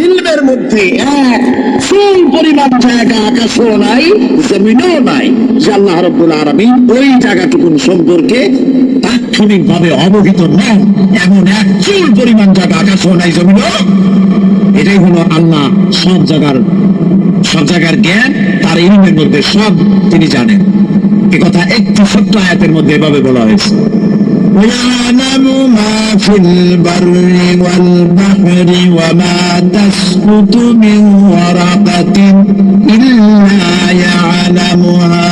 ইলমের মধ্যে এক ফুল পরিমাণ জায়গা আকাশও নাই, জমিনও নাই যে আল্লাহ রাব্বুল আলামিন ওই জায়গাটুকুন সম্পর্কে তাৎক্ষণিক ভাবে অবহিত নন। এমন এক চুল পরিমাণ জায়গা আকাশও নাই, জমিনও। এটাই হলো আল্লাহ সব জায়গার জ্ঞান, তার ইলমের মধ্যে সব তিনি জানেন। এ কথা একটি ছোট্ট আয়াতের মধ্যে এভাবে বলা হয়েছে, وَيَعْلَمُ مَا فِي الْبَرِّ وَالْبَحْرِ وَمَا تَسْقُطُ مِنْ وَرَقَةٍ إِلَّا يَعْلَمُهَا।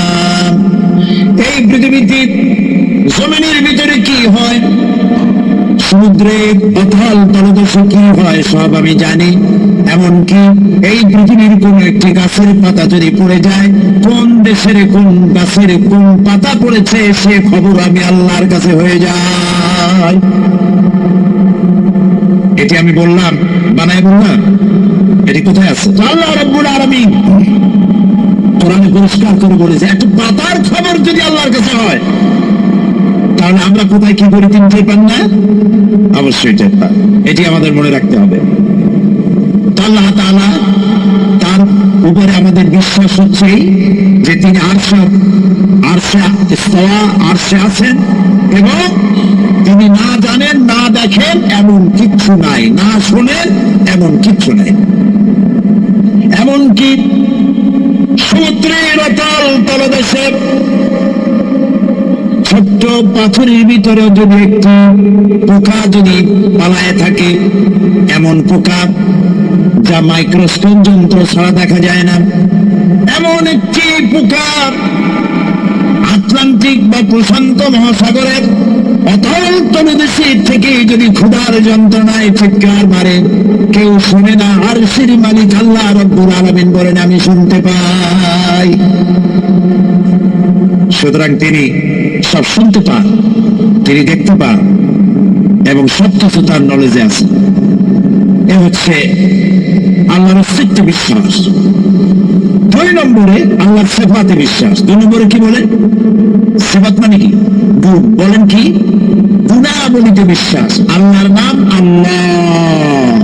এই পৃথিবীতে জমিনের ভিতরে কি হয়, সমুদ্রের অথল তলদেশে কি হয়, সব আমি জানি। এমনকি এই পৃথিবীর কোন একটি গাছের পাতা যদি পড়ে যায়, কোন দেশের কোন গাছের কোন পাতা পড়েছে, সে খবর আমি আল্লাহর কাছে হয়ে যায়। এটি আমি বললাম, বানায় বললাম, এটি কোথায় আছে? আল্লাহ রাব্বুল আলামিন কোরআনে পরিষ্কার করে বলেছে, একটা পাতার খবর যদি আল্লাহর কাছে হয়, তাহলে আমরা কোথায় কি করি তিনি টের পান না? অবশ্যই টের পান। এটি আমাদের মনে রাখতে হবে। আল্লাহ তাআলা, তার উপরে আমাদের বিশ্বাস হচ্ছে যে তিনি আরশে আছেন এবং তিনি না জানেন, না দেখেন এমন কিচ্ছু নাই, না শোনেন এমন কিচ্ছু নাই। এমনকি সমুদ্রের অতল তলদেশে ছোট্ট পাথরের ভিতরে যদি একটি পোকা যদি পালায় থাকে, এমন পোকা যা মাইক্রোস্কোপ যন্ত্র ছাড়া দেখা যায় না, এমন একটি পোকা আটলান্টিক বা প্রশান্ত মহাসাগরের অতল তলদেশে থেকে যদি ক্ষুধার যন্ত্রণায় চিৎকার মারে, কেউ শুনে না, আরশের মালিক আল্লাহ রাব্বুল আলামিন বলেন আমি শুনতে পাই। সুতরাং তিনি সব শুনতে পান, তিনি দেখতে পান এবং সব কিছু তার নলেজে আছে। এ হচ্ছে আল্লাহর অস্তিত্বে বিশ্বাস। 2 নম্বরে আল্লাহর সিফাতে বিশ্বাস। 2 নম্বরে কি বলে? সিফাত মানে কি? গুণ। বলেন কি? গুণাবলীতে বিশ্বাস। আল্লাহর নাম আল্লাহ,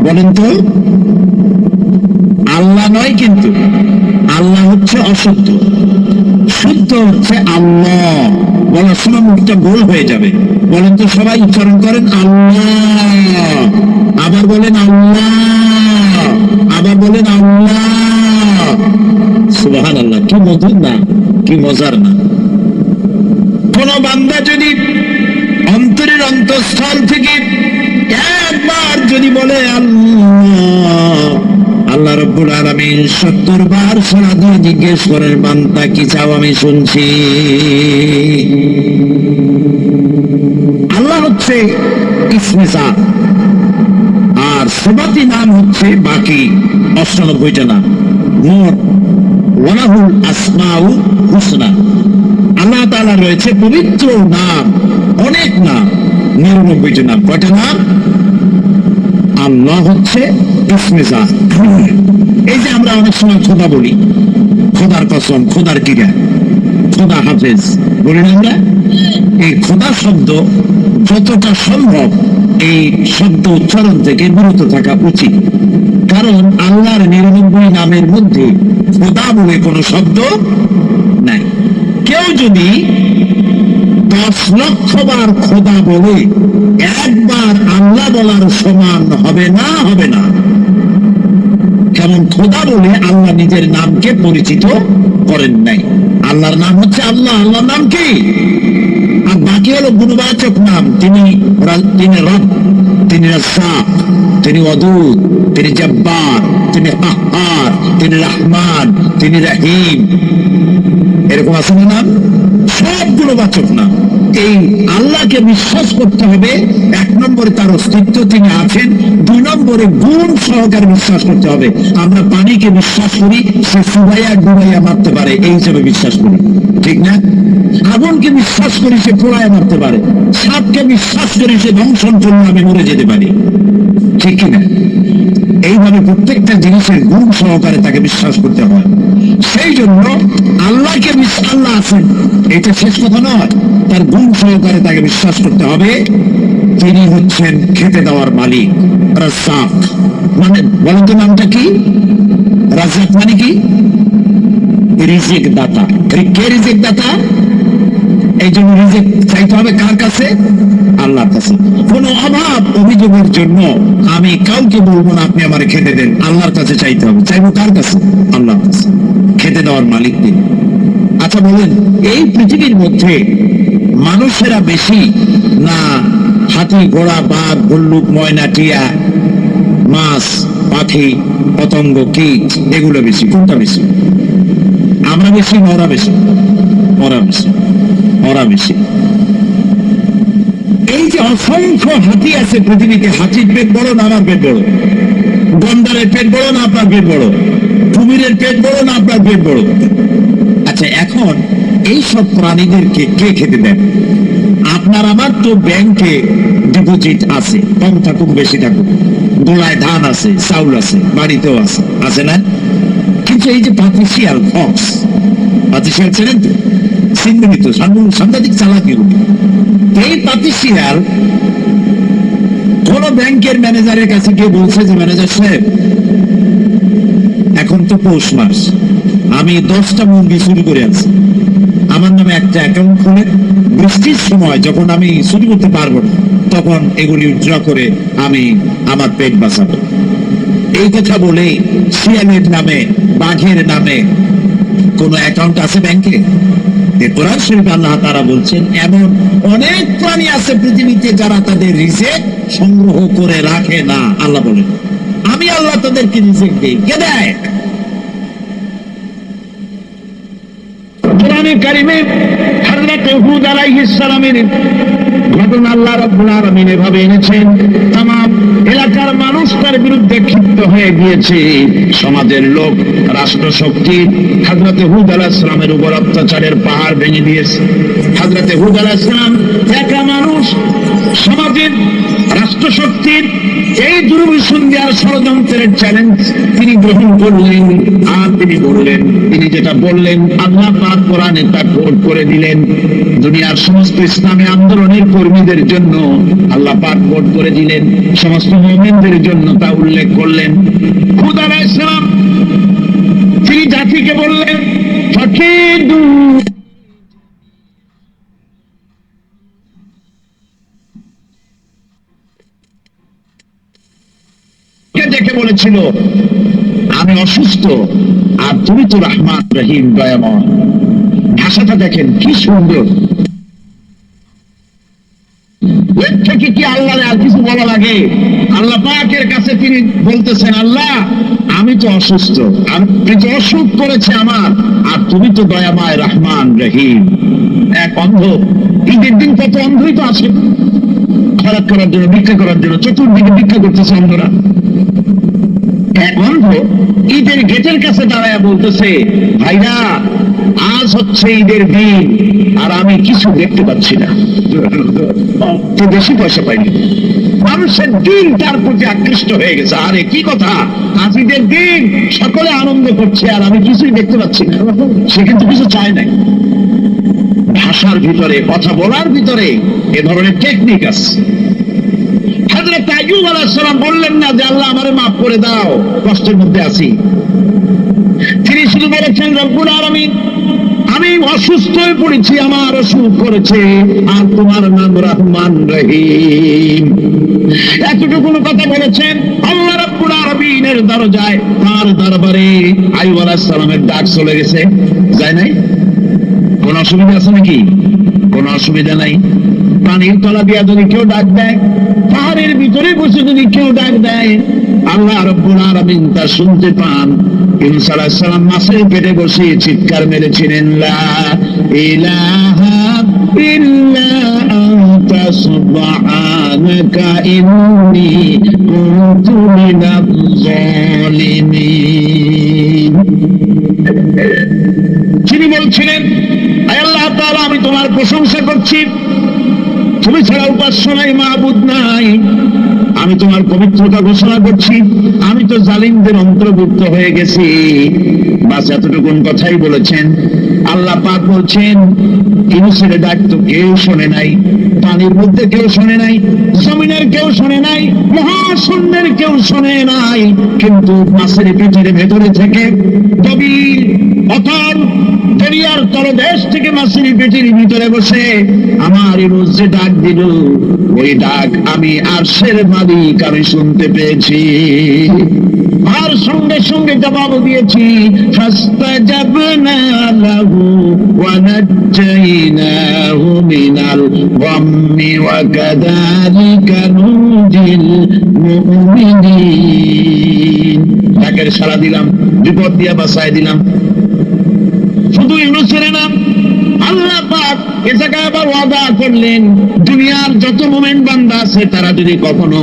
বলেন তো। আল্লাহ নয় কিন্তু, আল্লাহ হচ্ছে অশুদ্ধ, শুদ্ধ হচ্ছে আল্লাহ। বলার সময় মুখটা গোল হয়ে যাবে। বলেন তো, সবাই উচ্চারণ করেন আল্লাহ, আবার বলেন আল্লাহ, আবার বলেন আল্লাহ। সুবহানাল্লাহ, কি মধুর না, কি মজার না। কোন বান্দা যদি অন্তরের অন্তঃস্থল থেকে একবার যদি বলে আল্লাহ, আল্লাহ রাব্বুল আলামিন 70 বার সারা দিয়ে জিজ্ঞেস করেন, বান্দা কি চাও আমি শুনছি। আল্লাহ হচ্ছে ইসমে জাত, আর সিফাতি নাম হচ্ছে বাকি 98টা নাম। মোট ওয়ালাহুল আসমাউল হুসনা। আল্লাহ তাআলা রয়েছে পবিত্র নাম, অনেক নাম, 99টা নাম। কয়টা নাম? আল্লাহ হচ্ছে ইসমে জাত। এই যে আমরা অনেক সময় খোদা বলি, খোদার কসম, খোদার কিরা, খোদা হাফেজ বলি না আমরা? এই খোদা শব্দ যতটা সম্ভব এই শব্দ উচ্চারণ থেকে বিরত থাকা উচিত, কারণ আল্লাহর 99 নামের মধ্যে খোদা বলে কোনো শব্দ নাই। কেউ যদি 10 লক্ষ বার খোদা বলে, একবার আল্লাহ বলার সমান হবে না, হবে না। কারণ খোদা বলে আল্লাহ নিজের নামকে পরিচিত করেন নাই। আল্লাহর নাম হচ্ছে আল্লাহ, আল্লাহর নাম কি? আর বাকি হলো গুণবাচক নাম। তিনি রব, তিনি রাজ্জাক, তিনি ওয়াদুদ, তিনি জব্বার, তিনি কাহ্হার, তিনি রহমান, তিনি রহিম। এরকম আছে না নাম? সব গুণবাচক নাম। এই আল্লাহকে বিশ্বাস করতে হবে। 1 নম্বরে তার অস্তিত্ব, তিনি আছেন। 2 নম্বরে গুণ সহকারে বিশ্বাস করতে হবে। আমরা পানিকে বিশ্বাস করি সে চুবাইয়া ডুবাইয়া মারতে পারে, এই হিসেবে বিশ্বাস করি, ঠিক না? আগুনকে বিশ্বাস করি সে পোড়ায় মারতে পারে। সাপকে বিশ্বাস করি সে দংশন করলে আমি মরে যেতে পারি, ঠিক কিনা? এইভাবে প্রত্যেকটা জিনিসের গুণ সহকারে তাকে বিশ্বাস করতে হয়। সেই জন্য আল্লাহকে আল্লাহ আছেন এটা শেষ কথা নয়, তার গুণ সহকারে তাকে বিশ্বাস করতে হবে। তিনি হচ্ছেন খেতে দেওয়ার মালিক, রাজ্জাক। মানে বলেন তো নামটা কি? রাজ্জাক মানে কি? রিজিক দাতা। কে রিজিক দাতা? এই জন্য রিজিক চাইতে হবে কার কাছে? আল্লাহর কাছে। কোন অভাব অভিযোগের জন্য আমি কাউকে বলবো না আপনি আমার খেতে দেন, আল্লাহর কাছে চাইতে হবে। চাইবো কার কাছে? আল্লাহর কাছে। খেতে দেওয়ার মালিক তিনি। আচ্ছা বলেন, এই পৃথিবীর মধ্যে মানুষেরা বেশি না হাতি, ঘোড়া, বাঘ, ভল্লুক, ময়না, টিয়া, মাছ, পাখি, পতঙ্গ, কীট এগুলো বেশি? কোনটা বেশি? আমরা বেশি না ওরা বেশি? ওরা বেশি, ওরা বেশি। এই যে অসংখ্য হাতি আছে পৃথিবীতে, হাতির পেট বড় না আমার পেট বড়? গন্ডারের পেট বড় না আপনার পেট বড়? কুমিরের পেট বড় না আপনার পেট বড়? আচ্ছা, এখন এই সব প্রাণীদেরকে কে খেতে দেন? আপনার আমার তো ব্যাংকে ডিপোজিট আছে, কম থাকুক বেশি থাকুক, গোলায় ধান আছে, চাউল আছে, বাড়িতেও আছে, আছে না? কিন্তু এই যে পাতিশিয়াল, ফক্স, পাতিশিয়াল ছিলেন তো, চিহ্নিত সাংঘাতিক চালাকি। এই পাতিশিয়াল কোন ব্যাংকের ম্যানেজারের কাছে গিয়ে বলছে যে ম্যানেজার সাহেব, এখন তো পৌষ মাস, আমি 10টা মুরগি চুরি করে আছি, আমার নামে একটা অ্যাকাউন্ট খুলে বৃষ্টির সময় যখন আমি চুরি করতে পারবো না তখন এগুলি উইথড্র করে আমি আমার পেট বাঁচাবো। এই কথা বলে শিয়ালের নামে, বাঘের নামে কোন অ্যাকাউন্ট আছে ব্যাংকে? কোরআন শরীফে আল্লাহ তাআলা বলছেন এমন অনেক প্রাণী আছে পৃথিবীতে যারা তাদের রিজিক সংগ্রহ করে রাখে না। আল্লাহ বলেন আমি আল্লাহ তাদেরকে রিজিক দেই। কে দেয়? কোরআনে কারিমে হযরত হুদ আলাইহিস সালামের ঘটনা আল্লাহ রাব্বুল আলামিন এভাবে এনেছেন, तमाम এলাকার মানুষ তার বিরুদ্ধে ক্ষিপ্ত হয়ে গিয়েছে। সমাজের লোক, রাষ্ট্রশক্তি হযরত হুদ আলাইহিস সালামের উপর অত্যাচারের পাহাড় ভেঙে দিয়েছে। হযরত হুদ আলাইহিস সালাম একা মানুষ, সমাজের রাষ্ট্রশক্তির এই দুর্বিষণ দেওয়ার ষড়যন্ত্রের চ্যালেঞ্জ তিনি গ্রহণ করলেন। আর তিনি বললেন, তিনি যেটা বললেন আল্লাহ পাক কোরআনে তা কোট করে দিলেন। দুনিয়ার সমস্ত ইসলামী আন্দোলনের কর্মীদের জন্য আল্লাহ পাক কোট করে দিলেন, সমস্ত মুমিনদের জন্য তা উল্লেখ করলেন। হুদ আলাইহিস সালাম তিনি জাতিকে বললেন, ফাকিদু, দেখে বলেছিল আমি অসুস্থ আর তুমি তো রহমান রহিম, দয়াময়। ভাষাটা দেখেন কি সুন্দর। এর থেকে কি আল্লাহ আর কিছু বলা লাগে? আল্লাহ পাকের কাছে তিনি বলতেছেন, আল্লাহ আমি তো অসুস্থ, আমি তো অসুখ করেছে আমার, আর তুমি তো দয়াময় রহমান রহিম। এক অন্ধ, ঈদের দিন কত অন্ধই তো আছে খরাত করার জন্য, ভিক্ষা করার জন্য, চতুর্দিকে ভিক্ষা করতেছে অন্ধরা। এক অন্ধ ঈদের গেটের কাছে দাঁড়ায় বলতেছে, ভাইরা আজ হচ্ছে ঈদের দিন আর আমি কিছু দেখতে পাচ্ছি না, তো বেশি পয়সা পাইনি। মানুষের দিন তার প্রতি আকৃষ্ট হয়ে গেছে। আরে কি কথা, আজ ঈদের দিন, সকলে আনন্দ করছে আর আমি কিছুই দেখতে পাচ্ছি না। সে কিন্তু কিছু চায় নাই। ভাষার ভিতরে, কথা বলার ভিতরে এ ধরনের টেকনিক আছে। হযরত আইয়ুব আলাইহিস সালাম বললেন না যে আল্লাহ আমারে মাফ করে দাও, কষ্টের মধ্যে আছি। তিনি শুধু বলেছেন, রব্বুল আলামিন আমি অসুস্থ হয়ে পড়েছি, আমার অসুখ করেছে, আর তোমার নাম রহমান রহিম। এতটুকু কথা বলেছেন। আল্লাহ রাব্বুল আলামিনের দরজায়, তার দরবারে আইয়ুব আলাইহিস সালামের ডাক চলে গেছে। যায় নাই? কোন অসুবিধা আছে নাকি? কোন অসুবিধা নাই। পানির তলা দিয়া যদি কেউ ডাক দেয়, পাহাড়ের ভিতরে বসে যদি কেউ ডাক দেয়, আল্লাহ রাব্বুল আলামিন তা শুনতে পান। ইউনূস আলাইহিস সালাম মাছের পেটে বসে চিৎকার মেরেছিলেন, লা ইলাহা ইল্লা আনতা সুবহানাকা ইন্নী কুনতু মিনাজ জালিমিন। তিনি বলছিলেন, আয় আল্লাহ তাআলা আমি তোমার প্রশংসা করছি, তুমি ছাড়া উপাস্য নাই, মাবুদ নাই। আমি তোমার পবিত্রতা ঘোষণা করছি, আমি তো জালিমদের অন্তর্ভুক্ত হয়ে গেছি। বাস এতটুকুন কথাই বলেছেন। আল্লাহ পাক বলছেন ইউনূসের ডাক তো কেউ শোনে নাই, পানির মধ্যে কেউ শোনে নাই, জমিনের কেউ শোনে নাই, মহাশূন্যের কেউ শোনে নাই, কিন্তু মাছের পেটের ভেতরে থেকে গভীর অতল দরিয়ার তলদেশ থেকে মাছের পেটের ভিতরে বসে আমার ইউনূস যে ডাক দিল, ওই ডাক আমি আরশের মালিক আমি শুনতে পেয়েছি, আর সঙ্গে সঙ্গে জবাব দিয়েছি। ফাস্তাজাবনা লাহু ওয়া নাজ্জাইনাহু মিনাল গাম্মি ওয়া কাযালিকা নুজিল মুমিনিন। ডাকের সাড়া দিলাম, বিপদ দিয়া বাঁচায় দিলাম। শুধু ইউনূসের নাম আল্লাহ পাক এ জায়গায় আবার ওয়াদা করলেন, দুনিয়ার যত মুমিন বান্দা আছে তারা যদি কখনো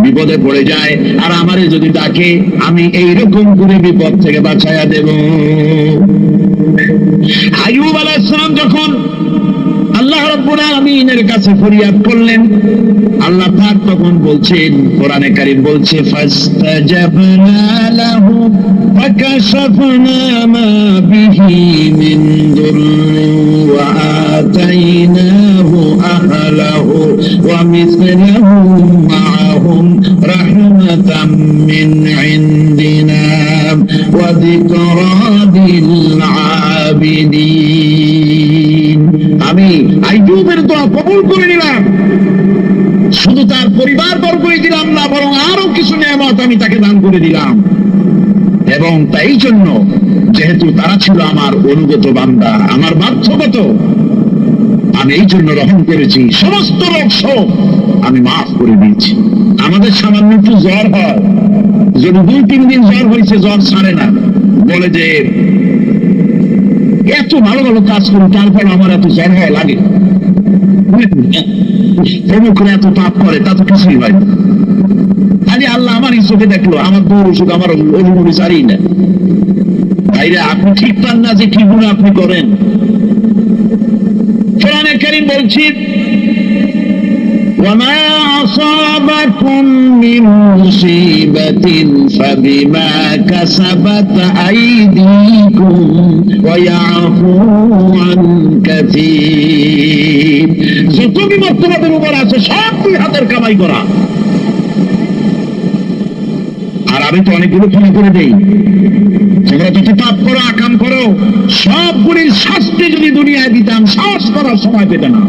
বিপদে পড়ে যায় আর আমারে যদি ডাকে, আমি এইরকম করে বিপদ থেকে বাঁচায়া দেব। আইয়ুব আলাইহিস সালাম যখন আল্লাহ রাব্বুল আলামিনের কাছে ফরিয়াদ করলেন, আল্লাহ পাক তখন বলছেন, কোরআনে কারীম বলছে, ফাস্তাজাবনা লাহু ফাকাশাফনা মা বিহি মিন দুররিন ওয়া আতাইনাহু আহলাহু ওয়া মিসলাহুম মাআহুম রাহমাতাম মিন ইনদিনা ওয়া যিকরা লিল আবিদিন। আমি আইয়ুবের দোয়া কবুল করে নিলাম, শুধু তার পরিবার বর্গই দিলাম না, বরং আরো কিছু নিয়ামত আমি তাকে দান করে দিলাম। এবং তাই জন্য যেহেতু তারা ছিল আমার অনুগত বান্দা, আমার বাধ্যগত, আমি এই জন্য রহম করেছি, সমস্ত রোগ শোক আমি মাফ করে দিয়েছি। আমাদের সামান্য একটু জ্বর হয়, যদি 2-3 দিন জ্বর হয়েছে, জ্বর ছাড়ে না, বলে যে এত ভালো ভালো কাজ করি তারপর আমার এত জ্বর হয় লাগে, করে এত পাপ করে, তা তো কিছুই হয় না। খালি আল্লাহ আমার চোখে দেখলো, আমার দৌড় ওষুধ আমার অনুমতি ছাড়ি না। ভাইরা, আপনি ঠিক পান না যে কি গুণ আপনি করেন। কোরআনে কারীম বলছি, وما أصابكم من مصيبة فبما كسبت أيديكم ويعفو عن كثير। যত বিপদ তোমাদের উপর আছে সব দুই হাতের কামাই করা। আর আমি তো অনেকগুলো ক্ষমা করে দেই। তোমরা যত পাপ করো, আকাম করো, সবগুলির শাস্তি যদি দুনিয়ায় দিতাম, সাহস করার সময় পেতে না।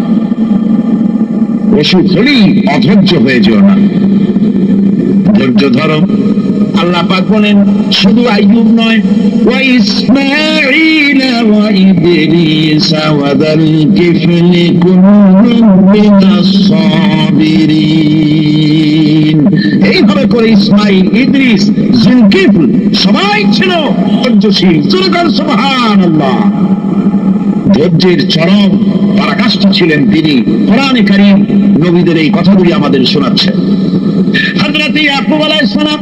অসুখ হলেই অধৈর্য হয়ে যেও না, ধৈর্য ধরো। আল্লাহ পাক বলেন, শুধু আইয়ুব নয়, ওয়া ইসমাঈল ওয়া ইদরিস ওয়া যাল কিফলি কুল্লুম মিনাস সাবিরিন। এইভাবে করে ইসমাঈল, ইদ্রিস, যুলকিফল সবাই ছিল ধৈর্যশীল। সুবহানাল্লাহ। ধৈর্যের চরম পরাকাষ্ঠা ছিলেন তিনি। কোরআনে কারীম নবীদের এই কথাগুলি আমাদের শোনাচ্ছে। হযরত ইয়াকুব আলাইহিস সালাম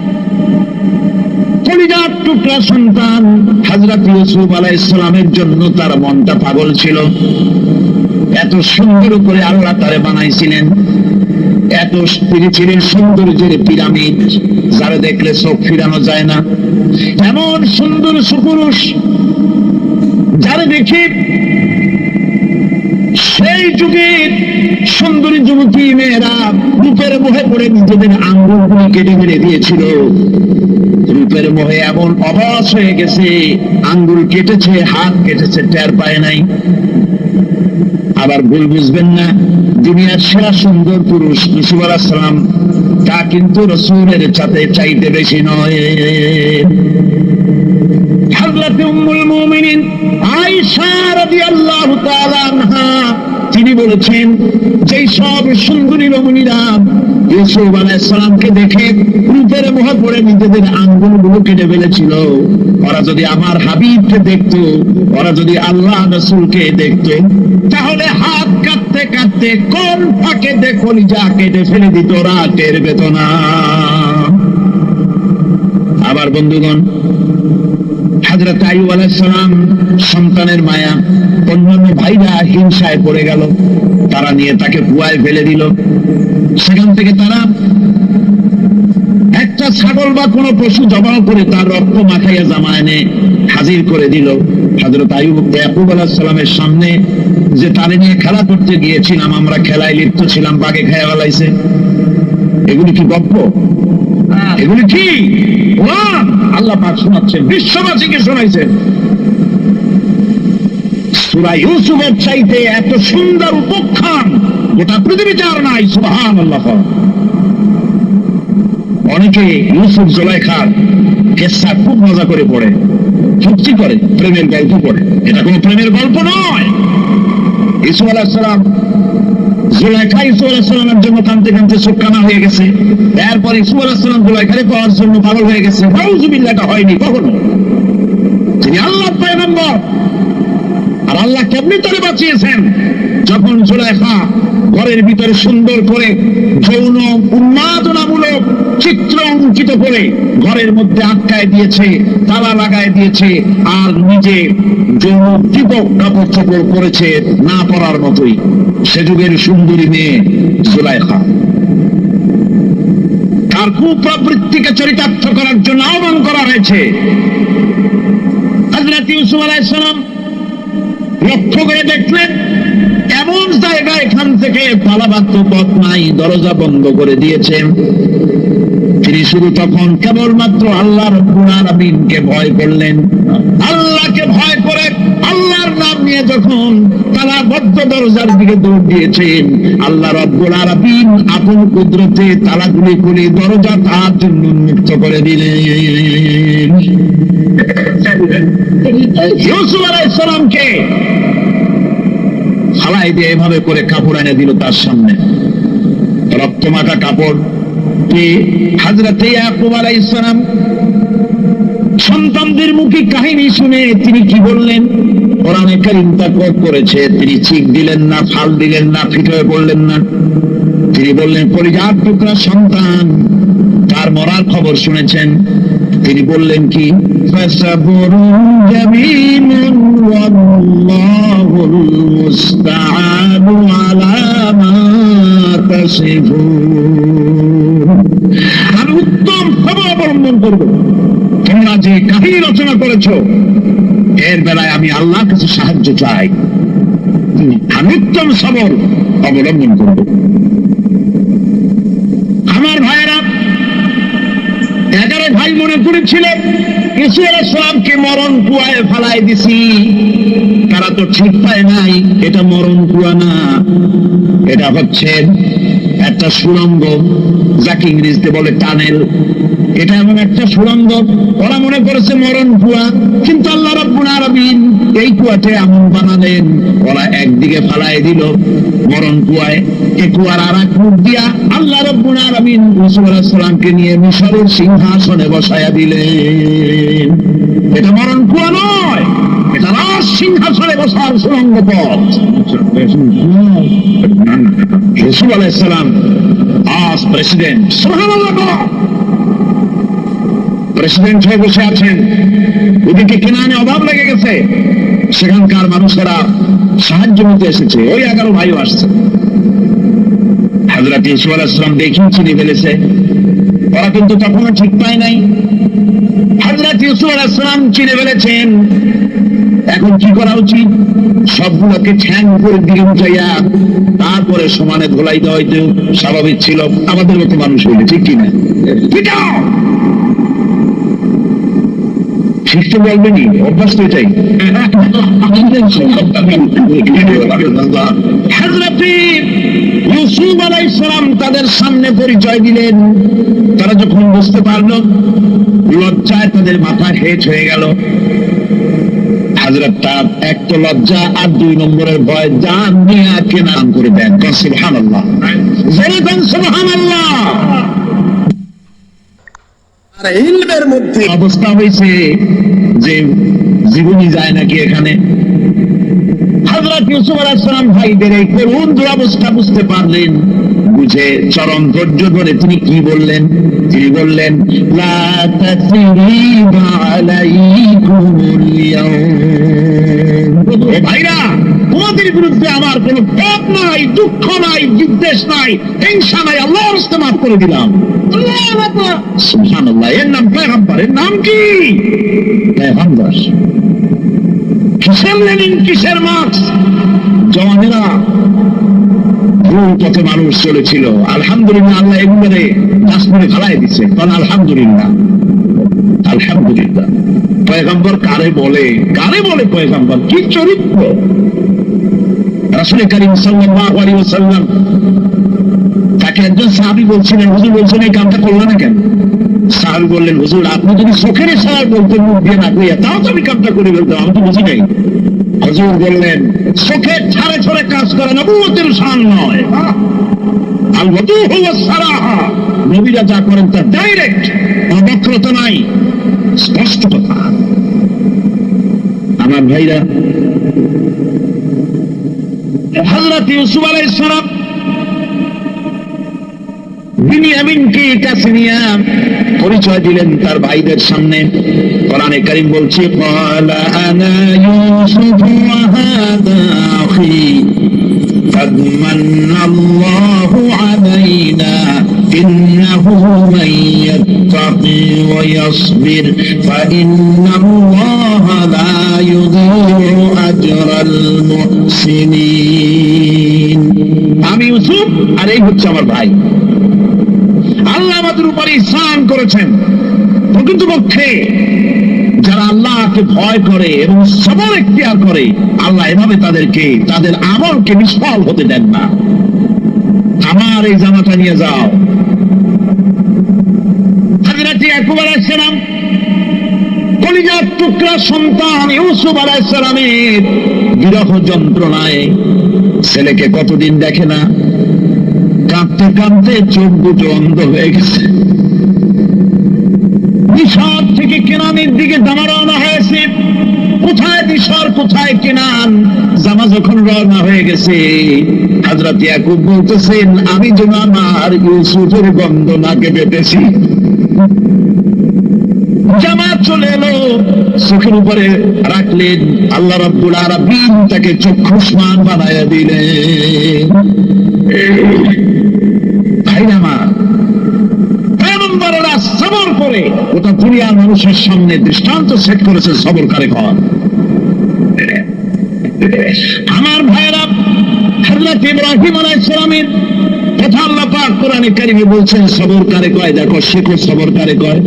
কলিজার টুকরা সন্তান হযরত ইউসুফ আলাইহিস সালামের জন্য তার মনটা পাগল ছিল। এত সুন্দর করে আল্লাহ তারে বানাইছিলেন, এত তিনি ছিলেন সৌন্দর্যের পিরামিড, যারা দেখলে চোখ ফিরানো যায় না। এমন সুন্দর সুপুরুষ যারা দেখি সেই যুগের সুন্দরী যুবতী মেয়েরা রূপের মোহে পড়ে নিজেদের আঙ্গুলগুলি কেটে ফেলে দিয়েছিল। রূপের মোহে এমন অবশ হয়ে গেছে, আঙ্গুল কেটেছে, হাত কেটেছে, টের পায় নাই। আবার ভুল বুঝবেন না, দুনিয়ার সেরা সুন্দর পুরুষ ইউসুফ আলাইহিস সালাম, তা কিন্তু রাসূলের চাইতে বেশি নয়। হযরত উম্মুল মুমিনিন আয়েশা রাদিয়াল্লাহু তাআলা আনহা তিনি বলেছেন, যেই সব সুন্দরী রমণীরা ইউসুফ আলাইহিস সালামকে দেখে রূপের মোহে পড়ে নিজেদের আঙ্গুলগুলো কেটে ফেলেছিল, ওরা যদি আমার হাবিবকে দেখতো, ওরা যদি আল্লাহ রাসূলকে দেখতো, তাহলে হাত কাটতে কাটতে কোন ফাঁকে দেখলি যা কেটে ফেলে দিত, ওরা টের পেত না। আবার বন্ধুগণ, হযরত আইয়ুব আলাইহিস সালাম সন্তানের মায়া, অন্যান্য ভাইরা হিংসায় পড়ে গেল, তারা নিয়ে তাকে কুয়ায় ফেলে দিল। সেখান থেকে তারা একটা একটা ছাগল বা কোনো পশু জবাহ করে তার রক্ত মাখাইয়া জামা এনে হাজির করে দিল। হযরত ইয়াকুব আলাইহিস সালামের সামনে যে তারে নিয়ে খেলা করতে গিয়েছিলাম, আমরা খেলায় লিপ্ত ছিলাম, বাগে খেয়ে ফেলাইছে। এগুলি কি গল্প? এগুলি কি কোরআন? আল্লাহ পাক শোনাচ্ছেন, বিশ্ববাসীকে শোনাইছেন। সূরা ইউসুফের চাইতে এত সুন্দর উপাখ্যান গোটা পৃথিবীতে আর নাই। সুবহানাল্লাহ। অনেকে ইউসুফ জুলাইখার কেসা খুব মজা করে পড়ে, চুক্তি করে, প্রেমের গল্প পড়ে। এটা কোনো প্রেমের গল্প নয়। ইউসুফ আলাইহিস সালাম, জুলাইখা ইউসুফ আলাইহিস সালামের জন্য কাঁদতে কাঁদতে চোখ কানা হয়ে গেছে। এরপর ইউসুফ আলাইহিস সালাম জুলাইখাকে পাওয়ার জন্য পাগল হয়ে গেছে। নাউযুবিল্লাহ, এটা হয়নি কখনো। তিনি আল্লাহর পয়গম্বর, আর আল্লাহ কেমনি তারে বাঁচিয়েছেন? যখন জুলাইখা ঘরের ভিতরে সুন্দর করে যৌন উন্মাদনামূলক চিত্র অঙ্কিত করে ঘরের মধ্যে আটকায় দিয়েছে, তালা লাগায় দিয়েছে, আর নিজে যৌন দীপক কাপড় চোপড় করেছে না পড়ার মতোই। সে যুগের সুন্দরী মেয়ে জুলাইখা। তার কুপ্রবৃত্তিকে চরিতার্থ করার জন্য আহ্বান করা হয়েছে। হযরত ইউসুফ আলাইহিস সালাম লক্ষ্য করে দেখলেন এমন জায়গা, এখান থেকে পালাবার তো পথ নাই, দরজা বন্ধ করে দিয়েছেন। তিনি শুধু তখন কেবলমাত্র আল্লাহ রাব্বুল আলামিনকে ভয় করলেন। আল্লাহকে ভয় করে আল্লাহর নাম নিয়ে যখন তালাবদ্ধ দরজার দিকে দৌড় দিয়েছেন, আল্লাহ রাব্বুল আলামিন আপন কুদরতে তালাগুলি খুলে দরজা তার জন্য উন্মুক্ত করে দিলেন। ইউসুফ আলাইহিস সালামকে ফালাই দিয়ে এভাবে করে কাপড় এনে দিল তার সামনে, রক্তমাখা কাপড়। হযরত ইয়াকুব আলাইহিস সালাম সন্তানদের মুখে কাহিনী শুনে তিনি কি বললেন? কোরআনে কারীম তাকওয়াত করেছে, তিনি চিক দিলেন না, ফাল দিলেন না, ফিট হয়ে পড়লেন না। তিনি বললেন, কলিজার টুকরা সন্তান তার মরার খবর শুনেছেন। তিনি বললেন কি? ফাসাবুরুন জামিলুন ওয়াল্লাহুল মুস্তাআনু আলা মা তাসিফুন। আমি উত্তম সবর অবলম্বন করব। তোমরা যে কাহিনী রচনা করেছো এর বেলায় আমি আল্লাহর কাছে সাহায্য চাই। আমি উত্তম সবর অবলম্বন করব। আমার ভাইয়েরা, 11 ভাই মনে করেছিলেন ইউসুফ আলাইহিস সালামকে মরণ কুয়ায় ফেলাই দিছি। তারা তো ঠিক পায় নাই এটা মরণ কুয়া না, এটা হচ্ছে একটা সুড়ঙ্গ, যাকে ইংরেজিতে বলে টানেল। এটা এমন একটা সুড়ঙ্গ, ওরা মনে করেছে মরণ কুয়া, কিন্তু আল্লাহ রাব্বুল আলামিন এই কুয়াতে এমন বানালেন, ওরা একদিকে ফালাই দিল মরণ কুয়ায়, এই কুয়ার আর এক মুখ দিয়া আল্লাহ রাব্বুল আলামিন ইউসুফ আলাইহিস সালামকে নিয়ে মিশরের সিংহাসনে বসায়া দিলেন। এটা মরণ কুয়া নয়, এটা রাজ সিংহাসনে বসার সুড়ঙ্গ পথ। ইউসুফ আলাইহিস সালাম আজ প্রেসিডেন্ট, সুবহানাল্লাহ, প্রেসিডেন্ট হয়ে বসে আছেন। ওদিকে কেনানে অভাব লেগে গেছে, সেখানকার মানুষেরা সাহায্য নিতে এসেছে। ওই 11 ভাইও আসছে। হযরত ইউসুফ আলাইহিস সালাম দেখেই চিনে ফেলেছে, ওরা কিন্তু তখনও ঠিক পায় নাই। হযরত ইউসুফ আলাইহিস সালাম চিনে ফেলেছেন। এখন কি করা উচিত? সবগুলোকে ঠ্যাং উপরের দিকে উঠাইয়া তারপরে সমানে ধোলাই দেওয়া হয়তো স্বাভাবিক ছিল, আমাদের মতো মানুষ হইলে, ঠিক কিনা? ঠিক তো বলবেনি, অভ্যাস তো এটাই। হযরত ইউসুফ আলাইহিস সালাম তাদের সামনে পরিচয় দিলেন। তারা যখন বুঝতে পারল, লজ্জায় তাদের মাথা হেঁট হয়ে গেল। হযরত তার এক তো লজ্জা, আর 2 নম্বরের ভয়। জান নিয়ে কেনা করে দেন। সুবহানাল্লাহ, সুবহানাল্লাহ। আর ইলমের মধ্যে অবস্থা হয়েছে যে জীবনী যায় নাকি এখানে। হযরত ইউসুফ আলাইহিস সালাম ভাইদের এই করুণ দুরবস্থা বুঝতে পারলেন। বুঝে চরম ধৈর্য ধরে তিনি কি বললেন? তিনি বললেন, লা তাসরিবা আলাইকুমুল ইয়াওম। ও ভাইরা, তোমাদের বিরুদ্ধে আমার কোনো পাপ নাই, দুঃখ নাই, বিদ্বেষ নাই, হিংসা নাই, আল্লাহর রাস্তে মাফ করে দিলাম। আল্লাহু আকবার, সুবহানাল্লাহ। এর নাম পয়গম্বর। এর নাম কি? পয়গম্বর। কিসের লেনিন, কিসের মার্কস? জওয়ানেরা, ভুল পথে মানুষ চলেছিল। আলহামদুলিল্লাহ, আল্লাহ এগুলোরে কাশ্মীরে ফেলাই দিচ্ছে। কারণ আলহামদুলিল্লাহ, আলহামদুলিল্লাহ। পয়গম্বর কারে বলে? কারে বলে পয়গম্বর? কি চরিত্র! রাসূল করিম সাল্লাল্লাহু আলাইহি ওয়াসাল্লাম তাকে একজন সাহাবী বলছিলেন, হুজুর বলছেন এই কামটা করলো না কেন? সাহাবী বললেন, হুজুর আপনি যদি চোখের ইশারায় বলতেন মুখ দিয়ে না কইয়া, তাও তো আমি কামটা করে ফেলতাম, আমি তো বুঝি নাই। হুজুর বললেন, চোখের ছাড়ে ছাড়ে কাজ করে নবুয়তের শান নয়। আল ওয়াদুহু ওয়াস সারাহা, নবীরা যা করেন তা ডাইরেক্ট, কোনো বক্রতা নাই, স্পষ্ট কথা। আমার ভাইরা, হযরত ইউসুফ আলাইহিস সালাম বিনিয়ামিনকে কাছে নিয়ে পরিচয় দিলেন তার ভাইদের সামনে। কোরআনে কারীম বলছে, ক্বালা আনা ইউসুফ ওয়া হাযা আখি قد من الله علينا إنه من يتقي ويصبر فإن الله لا يضيع أجر المحسنين। আমি ইউসুফ আর এই হচ্ছে আমার ভাই। আল্লাহ আমাদের উপর ইহসান করেছেন। প্রকৃতপক্ষে যারা আল্লাহকে ভয় করে এবং সবর এখতিয়ার করে, আল্লাহ এভাবে তাদেরকে তাদের আমলকে নিষ্ফল হতে দেন না। আমার এই জামাটা নিয়ে যাও। হযরত ইয়াকুব আলাইহিস সালাম, কলিজার টুকরা সন্তান ইউসুফ আলাইহিস সালামের বিরহ যন্ত্রণায় ছেলেকে কতদিন দেখে না, কাঁদতে কাঁদতে চোখ দুটো অন্ধ হয়ে গেছে। মিশর থেকে কেনানের দিকে জামা রওনা হয়েছে। কোথায় মিশর, কোথায় কেনান? জামা যখন রওনা হয়ে গেছে, হযরত ইয়াকুব বলতেছেন, আমি যেন আমার ইউসুফের গন্ধ নাকে পেতেছি। জামা চলে এলো, চোখের উপরে রাখলেন, আল্লাহ রাব্বুল আলামিন তাকে চক্ষুষ্মান বানায়া দিলেন। ভাইরা আমার, পয়গম্বরেরা সবর করে গোটা দুনিয়ার মানুষের সামনে দৃষ্টান্ত সেট করেছে সবর কারে কর। আমার ভাইরা, হযরত ইব্রাহিম আলাইহিস সালামের কথা আল্লাহ পাক কোরআনে কারিমে বলছেন সবর কারে কয়। দেখো, শেখো সবর কারে কয়।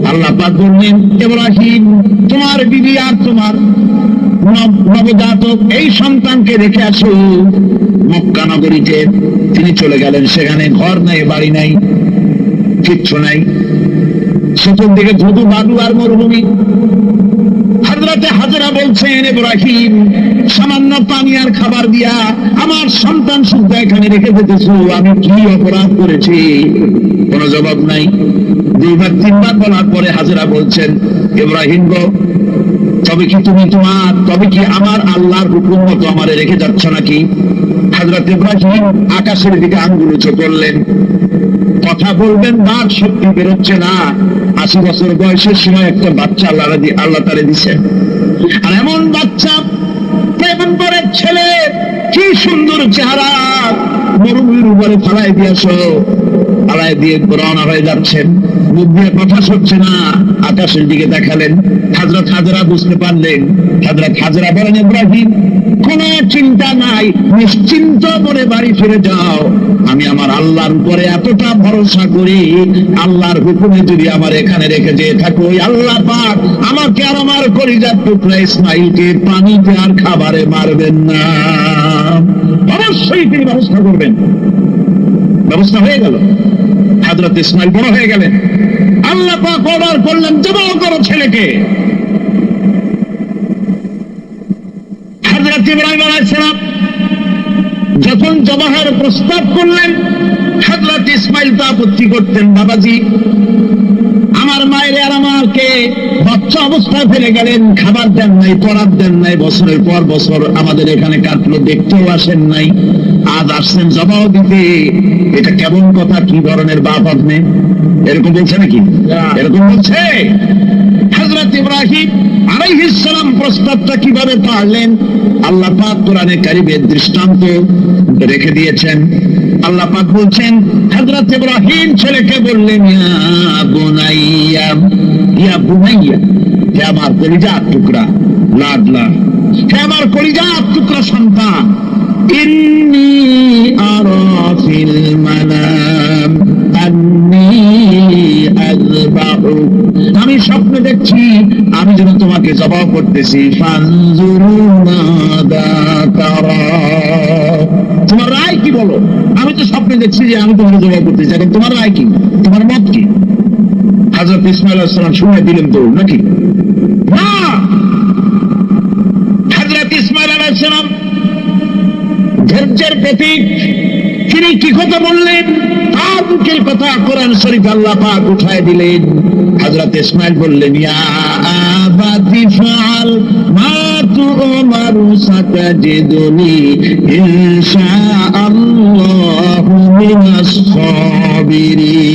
আল্লাহ পাক বললেন, ইব্রাহিম তোমার বিবি আর তোমার নবজাতক এই সন্তানকে রেখে আসো মক্কা নগরীতে। তিনি চলে গেলেন, সেখানে ঘর নাই, বাড়ি নাই, কিচ্ছু নাই, চতুর্দিকে ধুধু বালু আর মরুভূমি। হযরতে হাজেরা বলছেন, ইব্রাহিম সামান্য পানি আর খাবার দিয়া আমার সন্তান শুদ্ধ এখানে রেখে যেতেছ, আমি কি অপরাধ করেছি? কোনো জবাব নাই। দুইবার তিনবার বলার পরে হাজেরা বলছেন, ইব্রাহিম গো, তবে কি আমার আল্লাহর হুকুম মতো আমারে রেখে যাচ্ছ নাকি? হযরত ইব্রাহিম আকাশের দিকে আঙ্গুল উঁচু করলেন। কথা বলবেন, বাদ শক্তি বেরোচ্ছে না। 80 বছর বয়সের সময় একটা বাচ্চা আল্লাহ তারে দিছে। আর এমন বাচ্চা, পয়গম্বরের ছেলে, কি সুন্দর চেহারা, মরুভূমির উপরে ফালাই দিয়েছো। ফালাই দিয়ে রওনা হয়ে যাচ্ছেন, মুখ দিয়ে কথা শুনছে না, আকাশের দিকে দেখালেন। হযরত হাজেরা বুঝতে পারলেন। হযরত হাজেরা বলেন, ইব্রাহিম কোনো চিন্তা নাই, নিশ্চিন্ত মনে বাড়ি ফিরে যাও। আমি আমার আল্লাহর উপরে এতটা ভরসা করি, আল্লাহর হুকুমে যদি আমার এখানে রেখে যেয়ে থাকো, আল্লাহ পাক আমাকে আর আমার কলিজার টুকরা ইসমাইলকে পানিতে আর খাবারে মারবেন না, অবশ্যই তিনি ব্যবস্থা করবেন। ব্যবস্থা হয়ে গেল। হযরত ইসমাইল বড় হয়ে গেলেন। আল্লাহ পাক অর্ডার করলেন, জবাই করো ছেলেকে। হযরত ইব্রাহিম আলাইহিস সালাম যখন জবাহের প্রস্তাব করলেন, হযরত ইসমাইল তা আপত্তি করতেন, বাবাজি আমার মায়ের আর আমাকে বাচ্চা অবস্থায় ফেলে গেলেন, খাবার দেন নাই, পড়ার দেন নাই, বছরের পর বছর আমাদের এখানে কাটলো, দেখতেও আসেন নাই, আজ আসছেন জবাব দিতে। এটা কেমন কথা? কি ধরনের বাপ আপনি? এরকম বলছে নাকি? এরকম বলছে? হযরত ইব্রাহিম আলাইহিস সালাম প্রস্তাবটা কিভাবে পারলেন? আল্লাহ পাক কোরআনে কারীমের দৃষ্টান্ত রেখে দিয়েছেন। আল্লাহ পাক বলছেন, হযরত ইব্রাহিম ছেলেকে বললেন, ইয়া বুনাইয়া, ইয়া বুনাইয়া, হে আমার কলিজার টুকরা, লাডলা, হে আমার কলিজার টুকরা সন্তান, ইন্নী আরা ফিল মানাম আন্নী আযবাহু, আমি স্বপ্নে দেখছি আমি যেন তোমাকে জবাহ করতেছি। ফানজুরু মাযা তারা, তোমার রায় কি বলো? আমি তো স্বপ্নে দেখছি যে আমি তোমাকে জবাহ করতেছি, এখন তোমার রায় কি, তোমার মত কি? হযরত ইসমাঈল আলাইহিস সালাম শুনে দিলেন তো নাকি? না, হযরত ইসমাঈল আলাইহিস সালাম ধৈর্যের প্রতীক, তিনি কি কথা বললেন? তার মুখের কথা কোরআন শরীফ আল্লাহ পাক উঠায় দিলেন। হযরত ইসমাঈল বললেন, ইয়া আবাতি ফাআল মা তু'মারু সাতাজিদুনি ইনশাআল্লাহু মিনাস সাবিরিন,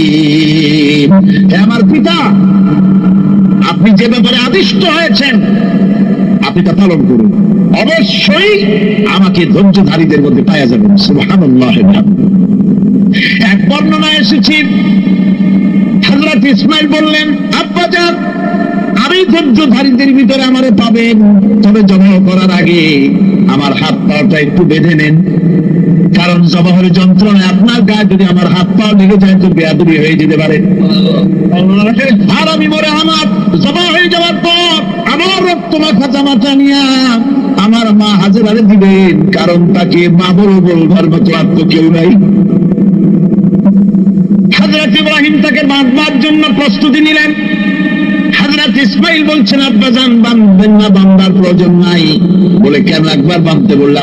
হে আমার পিতা, আপনি যে ব্যাপারে আদিষ্ট হয়েছেন আপনি তা পালন করুন, অবশ্যই আমাকে ধৈর্যধারীদের মধ্যে পাওয়া যাবেন। সুবহানাল্লাহ। এক বর্ণনা এসেছে, হযরত ইসমাঈল বললেন, আব্বাজান, আমি ধৈর্যধারীদের ভিতরে আমারে পাবেন, তবে জবাহ করার আগে আমার হাত পাটা একটু বেঁধে নেন, কারণ জবাহের যন্ত্রণায় আপনার গায়ে যদি আমার হাত পা লেগে যায় তো বেয়াদবি হয়ে যেতে পারে। আর আমি মরে আমার জবাহ হয়ে যাওয়ার পর আমার রক্ত মাখা জামাটা নিয়ে আমার মা হাজেরারে দিবেন, কারণ তাকে মা বলবার মতো আর তো কেউ নাই। হযরত ইব্রাহিম তাকে বাঁধবার জন্য প্রস্তুতি নিলেন। হযরত ইসমাঈল বলছেন, আব্বাজান, বাঁধবেন না, বাঁধার প্রয়োজন নাই। বলে, কেন? একবার বাঁধতে বললে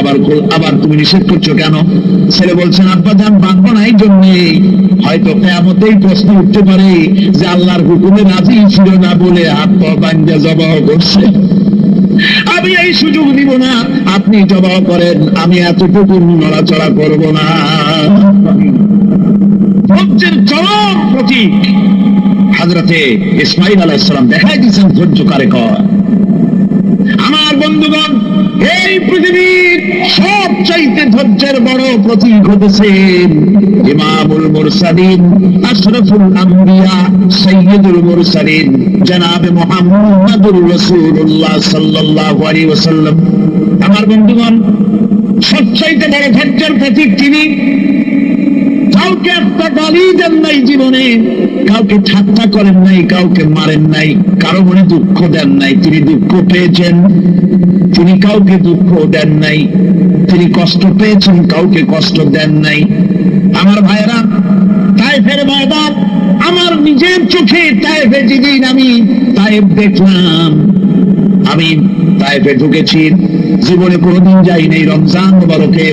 আবার তুমি নিষেধ করছো কেন? ছেলে বলছেন, আব্বাজান, বাঁধবো না এই জন্যে, হয়তো কিয়ামতেই প্রশ্ন উঠতে পারে যে আল্লাহর হুকুমে রাজি ছিল না বলে হাত পা বাঁধা জবাহ করছে, আমি এই সুযোগ দিব না, আপনি জবাহ করেন, আমি এতটুকু নড়াচড়া করব না। ধৈর্যের চরম প্রতীক হযরতে ইসমাঈল আলাইহিস সালাম দেখাই দিয়েছেন ধৈর্য কারে কয়। আমার বন্ধুগণ, এই পৃথিবীর সবচাইতে ধৈর্যের বড় প্রতীক হতেছেন ইমামুল মুরসালিন, আশরাফুল আম্বিয়া, সাইয়্যিদুল মুরসালিন, জনাবে মুহাম্মদুর রাসূলুল্লাহ সাল্লাল্লাহু আলাইহি ওয়াসাল্লাম। আমার বন্ধুগণ, সবচাইতে বড় ধৈর্যের প্রতীক তিনি। কাউকে একটা গালি দেন নাই জীবনে, কাউকে ঠাট্টা করেন নাই, কাউকে মারেন নাই, কারো মনে দুঃখ দেন নাই, তিনি দুঃখ পেয়েছেন। তিনি কাউকে দুঃখ দেন নাই, তিনি কষ্ট পেয়েছেন, কাউকে কষ্ট দেন নাই। আমার ভাইয়েরা, তায়েফের ময়দান, আমার নিজের চোখে তায়েফে যেদিন আমি তায়েফ দেখলাম, আমি তায়েফে ঢুকেছি, জীবনে কোনোদিন যাই নাই, রমজান মুবারকে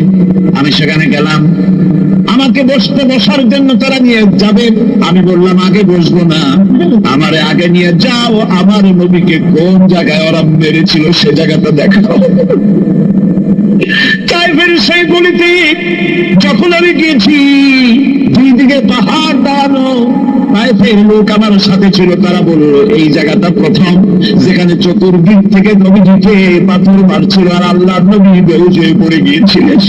আমি সেখানে গেলাম। আমাকে বসার জন্য তারা নিয়ে যাবে, আমি বললাম আগে বসবো না, আমারে আগে নিয়ে যাও, আমার নবীকে কোন জায়গায় ওরা মেরেছিল সে জায়গাটা দেখাও। তায়েফের সেই গলিতে যখন আমি গিয়েছি, দুই দিকে পাহাড় দাঁড়ানো, তায়েফের লোক আমার সাথে ছিল, তারা বলল এই জায়গাটা প্রথম যেখানে চতুর্দিক থেকে নবীজিকে পাথর মারছিল আর আল্লাহ নবী বেহুশ হয়ে পড়ে গিয়েছিলেন।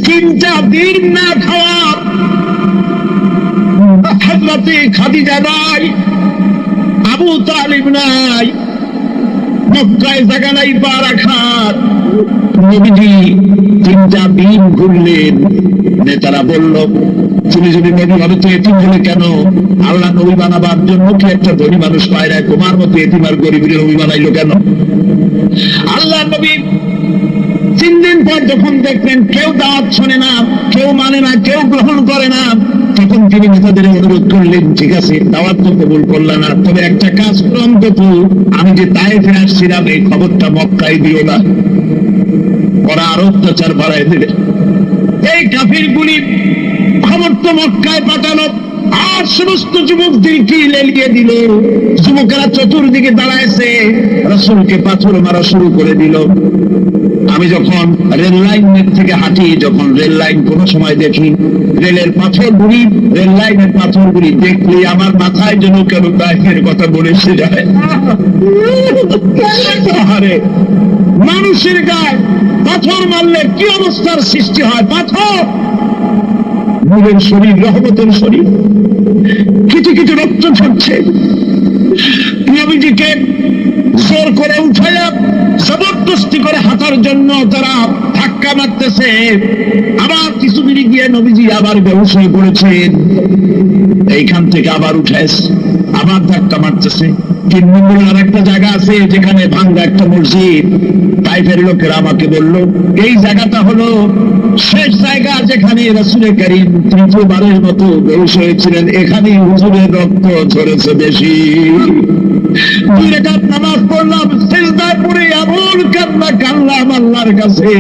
3টা দিন না খাওয়া, হযরতে খাদিজা নাই, আবু তালিব নাই, মক্কায় জায়গা নাই পা রাখার। নবীজি 3টা দিন ঘুরলেন। নেতারা বলল, তুমি যদি নবী হবে তো এতিম হলে কেন? আল্লাহ নবী বানাবার জন্য কি একটা ধনী মানুষ পায় না? তোমার মতো এতিম আর গরিবের নবী বানাইলো কেন? আল্লাহ নবী 3 দিন পর যখন দেখলেন কেউ দাওয়াত শোনে না, কেউ মানে না, কেউ গ্রহণ করে না, তখন তিনি নেতাদের অনুরোধ করলেন, ঠিক আছে দাওয়াত তো কবুল করলাম না, তবে একটা কাজ করো, অন্তত আমি যে তায়েফে আসছিলাম এই খবরটা মক্কায় দিও না, ওরা আরো অত্যাচার বাড়ায় দিলে। এই কাফিরগুলি খবর তো মক্কায় পাঠালো, আর সমস্ত যুবকদেরকে লেলিয়ে দিল। যুবকেরা চতুর্দিকে দাঁড়াইছে, রাসূলকে পাথর মারা শুরু করে দিল। আমি যখন রেল লাইনের থেকে হাঁটি, যখন রেল লাইন কোন সময় দেখি, রেলের পাথরগুলি, রেল লাইনের পাথরগুলি দেখলে আমার মাথায় যেন কেন তাইফের কথা বলে এসে যায়। আরে মানুষের গায়ে পাথর মারলে কি অবস্থার সৃষ্টি হয়? পাথর নূরের শরীর, রহমতের শরীর, কিছু কিছু রক্ত ঝরছে। নবীজিকে জোর করে উঠাইয়া জবরদস্তি করে হাঁটার জন্য তারা ধাক্কা মারতেছে। আবার কিছু দূরে গিয়ে নবীজি আবার বেহুশ হয়ে পড়েছেন। এইখান থেকে আবার উঠাইছে, আবার ধাক্কা মারতেছে। 3 নম্বর আর একটা জায়গা আছে যেখানে ভাঙ্গা একটা মসজিদ। তাইফের লোকেরা আমাকে বলল এই জায়গাটা হলো শেষ জায়গা যেখানে রাসূল করিম তৃতীয়বারের মতো বেহুশ হয়েছিলেন। এখানে হুজুরের রক্ত ঝরেছে বেশি। 2 রাকাত নামাজ পড়লাম, সিজদায় পড়ে এমন কান্না কাঁদলাম আল্লাহর কাছে।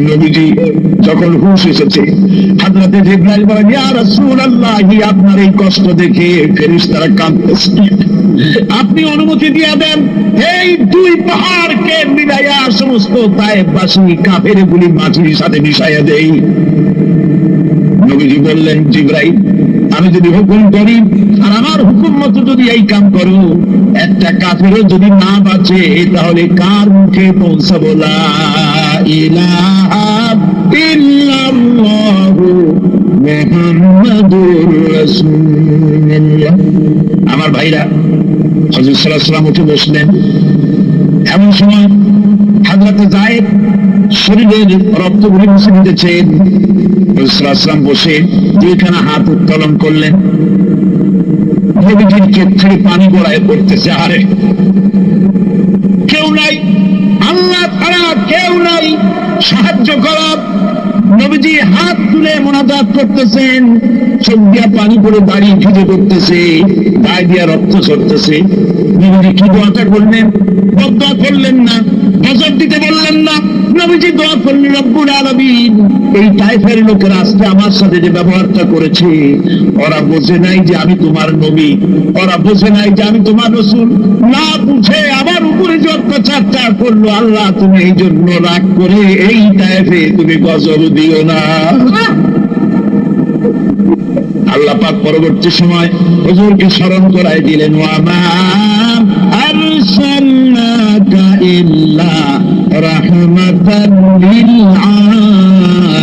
নবীজি যখন হুঁশ এসেছে, হযরতে জিবরাইল বলেন, ইয়া রাসূলুল্লাহ, আপনার এই কষ্ট দেখে ফেরেশতারা কাঁদতেছে, আপনি অনুমতি দিয়ে দেন এই 2 পাহাড়কে মিলাইয়া সমস্ত তায়েফবাসী কাফেরগুলি মাটির সাথে মিশাইয়া দেই। নবীজি বললেন, জিবরাইল, আমি যদি হুকুম করি আর আমার হুকুম মতো যদি এই কাম করো, একটা কাফেরও যদি না বাঁচে তাহলে কার মুখে পৌঁছাবো লা ইলাহা ইল্লাল্লাহু মুহাম্মাদুর রাসূলুল্লাহ। আমার ভাইরা, হযরত সাল্লাল্লাহু আলাইহি ওয়াসাল্লাম উঠে বসলেন। এমন সময় হযরতে যায়েদ শরীরের রক্তগুলি মুছে দিতেছেন। রাসূলুল্লাহ বসে 2খানা হাত উত্তোলন করলেন। নবীজির চোখ থেকে পানি গড়ায় পড়তেছে। আরে কেউ নাই, আল্লাহ ছাড়া কেউ নাই সাহায্য করার। নবীজি হাত তুলে মোনাজাত করতেছেন, চোখ দিয়া পানি পড়ে দাড়ি ভিজে করতেছে, গায়ে দিয়া রক্ত ঝরতেছে। নবীজি কি দোয়াটা করলেন? বদদোয়া করলেন না, গজব দিতে বললেন না। নবীজি দোয়া করলেন, রব্বুল আলামিন, এই তায়েফের লোকেরা আজকে আমার সাথে যে ব্যবহারটা করেছে, ওরা বোঝে নাই যে আমি তোমার নবী, ওরা বোঝে নাই যে আমি তোমার রাসূল। না বুঝে আমার উপরে যে অত্যাচারটা করলো, আল্লাহ তুমি এই জন্য রাগ করে এই তায়েফে তুমি গজব দিও না। আল্লাহ পাক পরবর্তী সময় হুজুরকে স্মরণ করাই দিলেন, ওয়া মা আরসালনাকা ইল্লা রাহমাতান লিল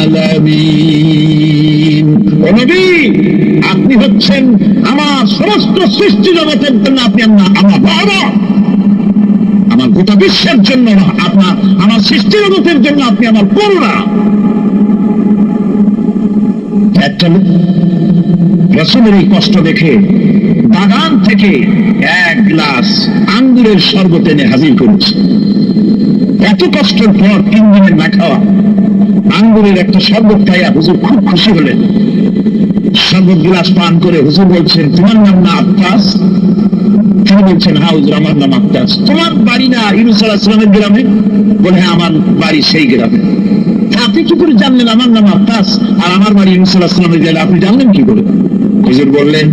আলামিন। ও নবী, আপনি হচ্ছেন আমার সমস্ত সৃষ্টি জগতের জন্য, আপনি আমার বাবা, আমার গোটা বিশ্বের জন্য না, আপনার আমার সৃষ্টি জগতের জন্য আপনি আমার করুণা। একটা রাসূলের এই কষ্ট দেখে বাগান থেকে 1 গ্লাস আঙ্গুরের শরবত এনে হাজির করেছে। এত কষ্টের পর 3 দিনের না খাওয়া আঙ্গুরের একটা শরবত খাইয়া হুজুর খুব খুশি হলেন। শরবত গ্লাস পান করে হুজুর বলছেন, তোমার নাম না আব্বাস? তিনি বলছেন, হ্যাঁ হুজুর, আমার নাম আব্বাস। তোমার বাড়ি না ইউনূস আলাইহিস সালামের গ্রামে? বলে, হ্যাঁ, আমার বাড়ি সেই গ্রামে। আপনি কি করে জানলেন আমার নাম আব্বাস আর আমার বাড়ি ইউনূস আলাইহিস সালামের গ্রামে? আপনি জানলেন কি করে? হুজুর বললেন,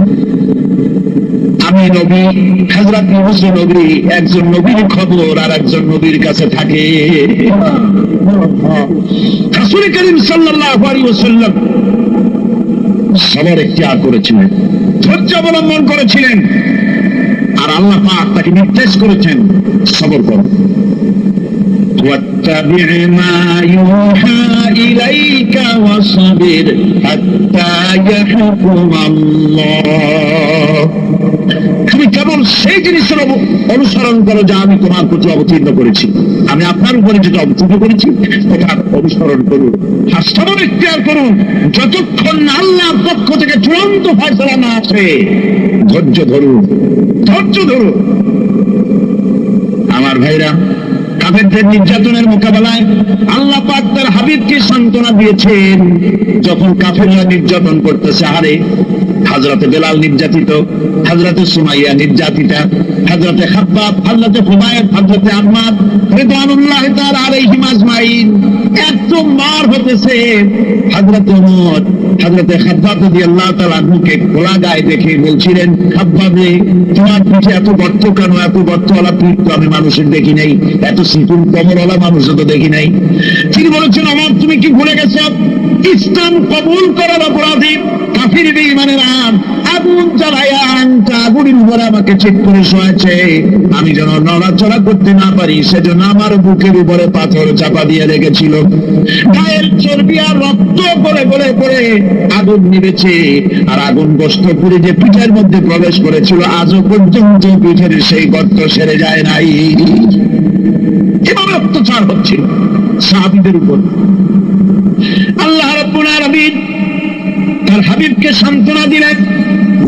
আমি নবী, হযরত ইউনূস নবী, একজন নবীর খবর আর একজন নবীর কাছে থাকে। রাসূল করিম সাল্লাল্লাহু আলাইহি ওয়াসাল্লাম সবর ইখতিয়ার করেছিলেন, ধৈর্য অবলম্বন করেছিলেন, আর আল্লাহ পাক তাকে নির্দেশ করেছেন সবর করো। واتبع ما يوحى إليك واصبر حتى يحكم الله। তুমি কেবল সেই জিনিসের অনুসরণ করো যা আমি তোমার প্রতি অবতীর্ণ করেছি। আমি আপনার উপরে যেটা অবতীর্ণ করেছি ওটার অনুসরণ করুন, আর সবর ইখতিয়ার করুন যতক্ষণ না আল্লাহর পক্ষ থেকে চূড়ান্ত ফয়সালা না আসে। ধৈর্য ধরুন, ধৈর্য ধরুন। আমার ভাইরা, কাফেরদের নির্যাতনের মোকাবেলায় আল্লাহ পাক তার হাবিবকে সান্ত্বনা দিয়েছেন। যখন কাফেররা নির্যাতন করতেছে, আরে হযরতে বেলাল নির্যাতিত, হযরতে সুমাইয়া নির্যাতিতা, হযরতে খাব্বাব, হযরতে খুবাইব, হযরতে আম্মার রিদওয়ানুল্লাহি তাআলা আলাইহিম আজমাইন এত মার হতেছে। হযরতে ওমর হযরতে খাব্বাব রাদিয়াল্লাহু তাআলা আনহুকে খোলা গায়ে দেখে বলছিলেন, খাব্বাব রে, তোমার পিঠে এত গর্ত কেন? এত গর্তওয়ালা পিঠ তো আমি মানুষের দেখি নাই, এত সিকুল কবরওয়ালা মানুষও তো দেখি নাই। তিনি বলেছেন, ওমর তুমি কি ভুলে গেছো? ইসলাম কবুল করার অপরাধী কাফির বেঈমানেরা আগুন জ্বালায়া আগুনের উপরে আমাকে চেক করে শোয়াছে, আমি যেন নড়াচড়া করতে না পারি সেজন্য আমার বুকের উপরে পাথর চাপা দিয়ে রেখেছিল। গায়ের চর্বি আর রক্ত গলে গলে পড়ে আগুন নিবেছে, আর আগুন গোস্ত পুড়ে যে পিঠের মধ্যে প্রবেশ করেছিল আজও পর্যন্ত পিঠের সেই গর্ত সেরে যায় নাই। এভাবে অত্যাচার হচ্ছিল সাহাবীদের উপর। আল্লাহ রাব্বুল আলামিন তার হাবিবকে সান্ত্বনা দিলেন,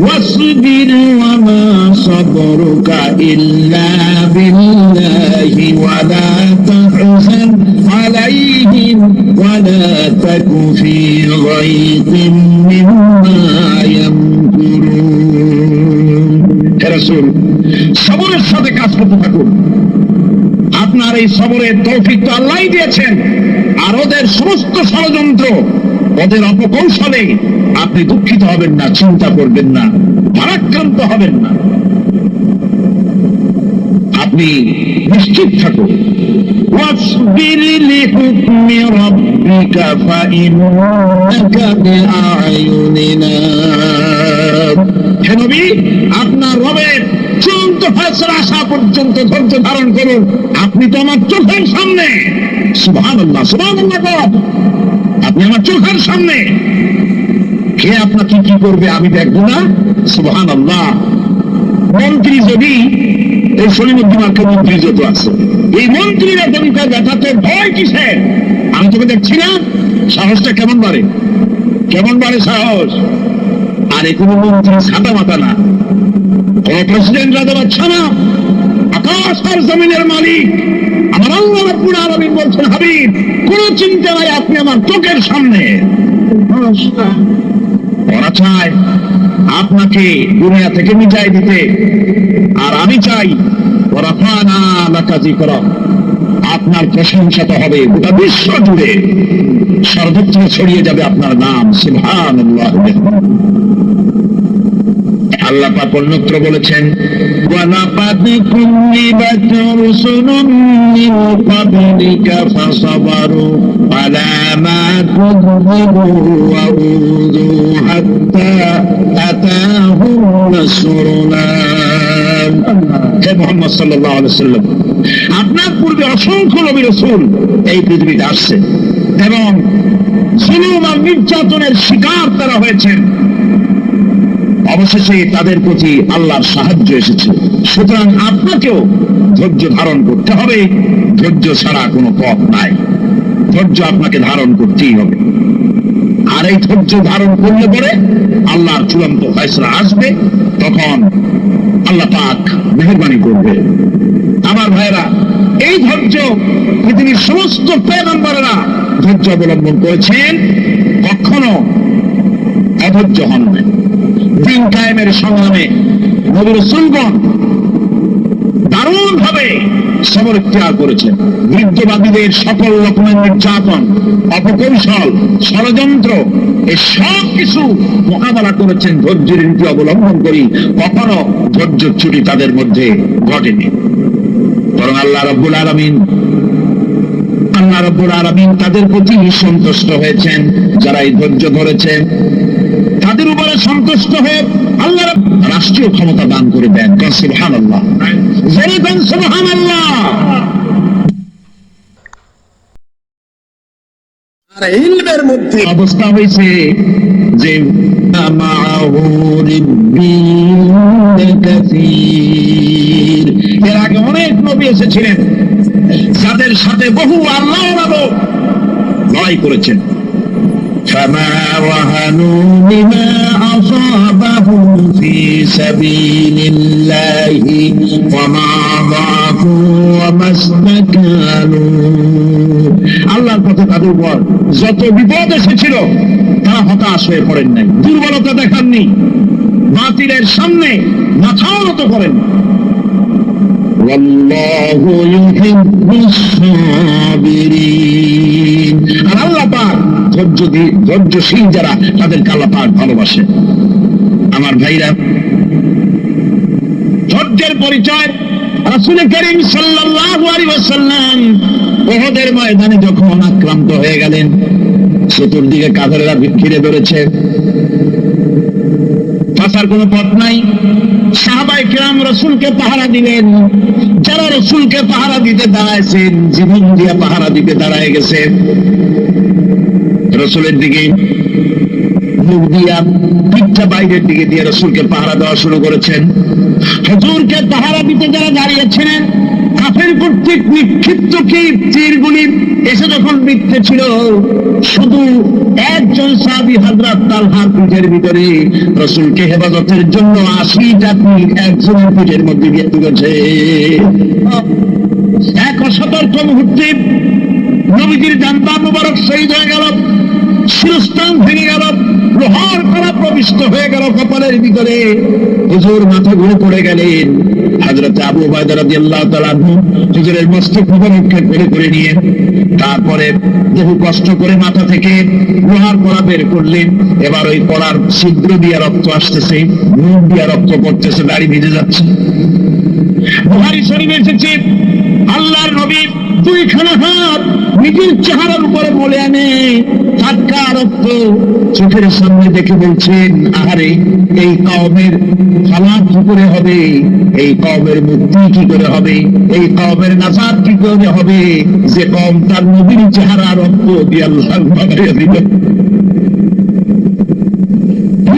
ওয়াসবির ওয়া মা সাবরুকা ইল্লা বিল্লাহি ওয়া লা তাহজান আলাইহিম ওয়া লা তাকু ফি গায়তিন মিম্মা ইয়ামকুরুন। হে রাসূল, সবরের সাথে কাজ করতে থাকুন। আপনার এই সবরের তৌফিক তো আল্লাহই দিয়েছেন, আর ওদের সমস্ত ষড়যন্ত্র, ওদের অপকৌশলে আপনি দুঃখিত হবেন না, চিন্তা করবেন না, ভারাক্রান্ত হবেন না, আপনি নিশ্চিত থাকুন। واصبر لحكم ربك فإنك بأعيننا। হে নবী, আপনার রবের চূড়ান্ত ফয়সালা আসা পর্যন্ত ধৈর্য ধারণ করুন, আপনি তো আমার চোখের সামনে। সুবহানাল্লাহ, সুবহানাল্লাহ, আপনি আমার চোখের সামনে। কে আপনাকে কি করবে আমি দেখবো না? সুবহানাল্লাহ। মন্ত্রী যদি, এই সলিমুদ্দিন মার্কের মন্ত্রী যত আছে, এই মন্ত্রীরা দমকা ব্যথাতে ভয় কিসে? আমি তোকে দেখছি না, সাহসটা কেমন বাড়ে, কেমন বাড়ে সাহস। আর এ কোনো মন্ত্রী সাদা মাথা না, কোন প্রেসিডেন্ট রাজা বাচ্চা না, আকাশ আর জমিনের মালিক আমার আল্লাহ রাব্বুল আলামিন বলছেন, হাবিব কোন চিন্তা নাই, আপনি আমার চোখের সামনে। ওরা চায় আপনাকে দুনিয়া থেকে মিটাই দিতে, আর আমি চাই ওরা ফানা লাকাজি করা, আপনার প্রশংসা তো হবে গোটা বিশ্ব জুড়ে, সর্বত্র ছড়িয়ে যাবে আপনার নাম। সুবহানাল্লাহ। আল্লাহ পাক অন্যত্র বলেছেন, ওয়ালাকাদ কুযিবাত রুসুলুম মিন ক্বাবলিকা ফাসাবারু আলা মা কুযিবু ওয়া উযু হাত্তা আতাহুম নাসরুনা। হে মুহাম্মদ সাল্লাল্লাহু আলাইহি ওয়াসাল্লাম, আপনার পূর্বে অসংখ্য নবী রাসূল এই পৃথিবীতে আসছে এবং জুলুম আর নির্যাতনের শিকার তারা হয়েছেন, অবশেষে তাদের প্রতি আল্লাহর সাহায্য এসেছে। সুতরাং আপনাকেও ধৈর্য ধারণ করতে হবে, ধৈর্য ছাড়া কোনো পথ নাই, ধৈর্য আপনাকে ধারণ করতেই হবে। আর এই ধৈর্য ধারণ করলে পরে আল্লাহর চূড়ান্ত ফয়সালা আসবে, তখন আল্লাহ পাক মেহেরবানি করবে। আমার ভাইরা, এই ধৈর্য পৃথিবীর সমস্ত পয়গম্বরেরা ধৈর্য অবলম্বন করেছেন, কখনো অধৈর্য হন না। দিন কায়েমের সংগ্রামে নবী রাসূলগণ দারুণ ভাবে সবর ইখতিয়ার করেছেন। বৃদ্ধবাদীদের সকল রকমের নির্যাতন, অপকৌশল, ষড়যন্ত্র, এই সব কিছু মোকাবেলা করেছেন ধৈর্যের নীতি অবলম্বন করি, কখনো ধৈর্যচ্যুতি তাদের মধ্যে ঘটেনি। বরং আল্লাহ রাব্বুল আলামিন তাদের প্রতি সন্তুষ্ট হয়েছেন। যারা এই ধৈর্য ধরেছেন তাদের উপরে সন্তুষ্ট হয়ে আল্লাহ রাষ্ট্রীয় ক্ষমতা দান করে দেন। সুবহানাল্লাহ, জোরে বলেন সুবহানাল্লাহ। আর ইলমের মধ্যে অবস্থা হয়েছে যে এর আগে অনেক নবী এসেছিলেন যাদের সাথে বহু আল্লাহ লড়াই করেছেন, فما وهنوا لما أصابهم في سبيل الله وما ضعفوا وما استكانوا আল্লাহর পথে তাদের উপর যত বিপদ এসেছিল তারা হতাশ হয়ে পড়েন নাই, দুর্বলতা দেখাননি, বাতিলের সামনে মাথাও নত করেন। ওয়াল্লাহু ইউহিব্বুস সাবিরিন, আর আল্লাহ পাক ধৈর্যশীল যারা তাদেরকে আল্লাহ পাক ভালোবাসে। আমার ভাইরা, ধৈর্যের পরিচয় রাসূল করিম সাল্লাল্লাহু আলাইহি ওয়াসাল্লাম উহুদের ময়দানে যখন আক্রান্ত হয়ে গেলেন, চতুর্দিকে কাফেররা ঘিরে ধরেছে, বাঁচার কোনো পথ নাই। সাহাবায়ে কেরাম রাসূলকে পাহারা দিলেন। যারা রাসূলকে পাহারা দিতে দাঁড়াইছেন, জীবন দিয়ে পাহারা দিতে দাঁড়ায় গেছে, রাসূলের দিকে মুখ দিয়া, পিঠটা বাইরের দিকে দিয়ে রাসূলকে পাহারা দেওয়া শুরু করেছেন। হুজুরকে পাহারা দিতে যারা দাঁড়িয়েছিলেন, কাফের কর্তৃক নিক্ষিপ্ত কি তীরগুলি এসে যখন বিঁধতেছিল, শুধু একজন সাহাবী হযরত তালহার পিঠের ভিতরে রাসূলকে হেফাজতের জন্য 80টা তীর একজনের পিঠের মধ্যে দিয়ে ঢুকেছে। এক অসতর্ক মুহূর্তে নবীজির জানবা মুবারক শহীদ হয়ে গেল, শিরস্ত্রাণ ভেঙে গেল, লোহার কড়া প্রবিষ্ট হয়ে গেল কপালের ভিতরে। হুজুর মাথা ঘুরে পড়ে গেলেন। হযরত আবু উবাইদা রাদিয়াল্লাহু তাআলা আনহু হুজুরের মস্তক মুবারককে করে নিয়ে তারপরে বহু কষ্ট করে মাথা থেকে লোহার কড়া বের করলেন। এবার ওই কড়ার ছিদ্র দিয়ে রক্ত আসতেছে, মুখ দিয়ে রক্ত পড়তেছে, দাড়ি ভিজে যাচ্ছে। বুখারী শরীফে এসেছে, আল্লাহর নবী দুইখানা হাত নিজের চেহারার উপরে বলে আনে, টাটকা রক্ত চোখের সামনে দেখে বলছেন, আহারে, এই কওমের হালাত কি করে হবে, এই কওমের মুক্তি কি করে হবে, এই কওমের নাজাত কি করে হবে, যে কওম তার নবীর চেহারা রক্ত দিয়ে আল্লাহ বানাইয়া দিল।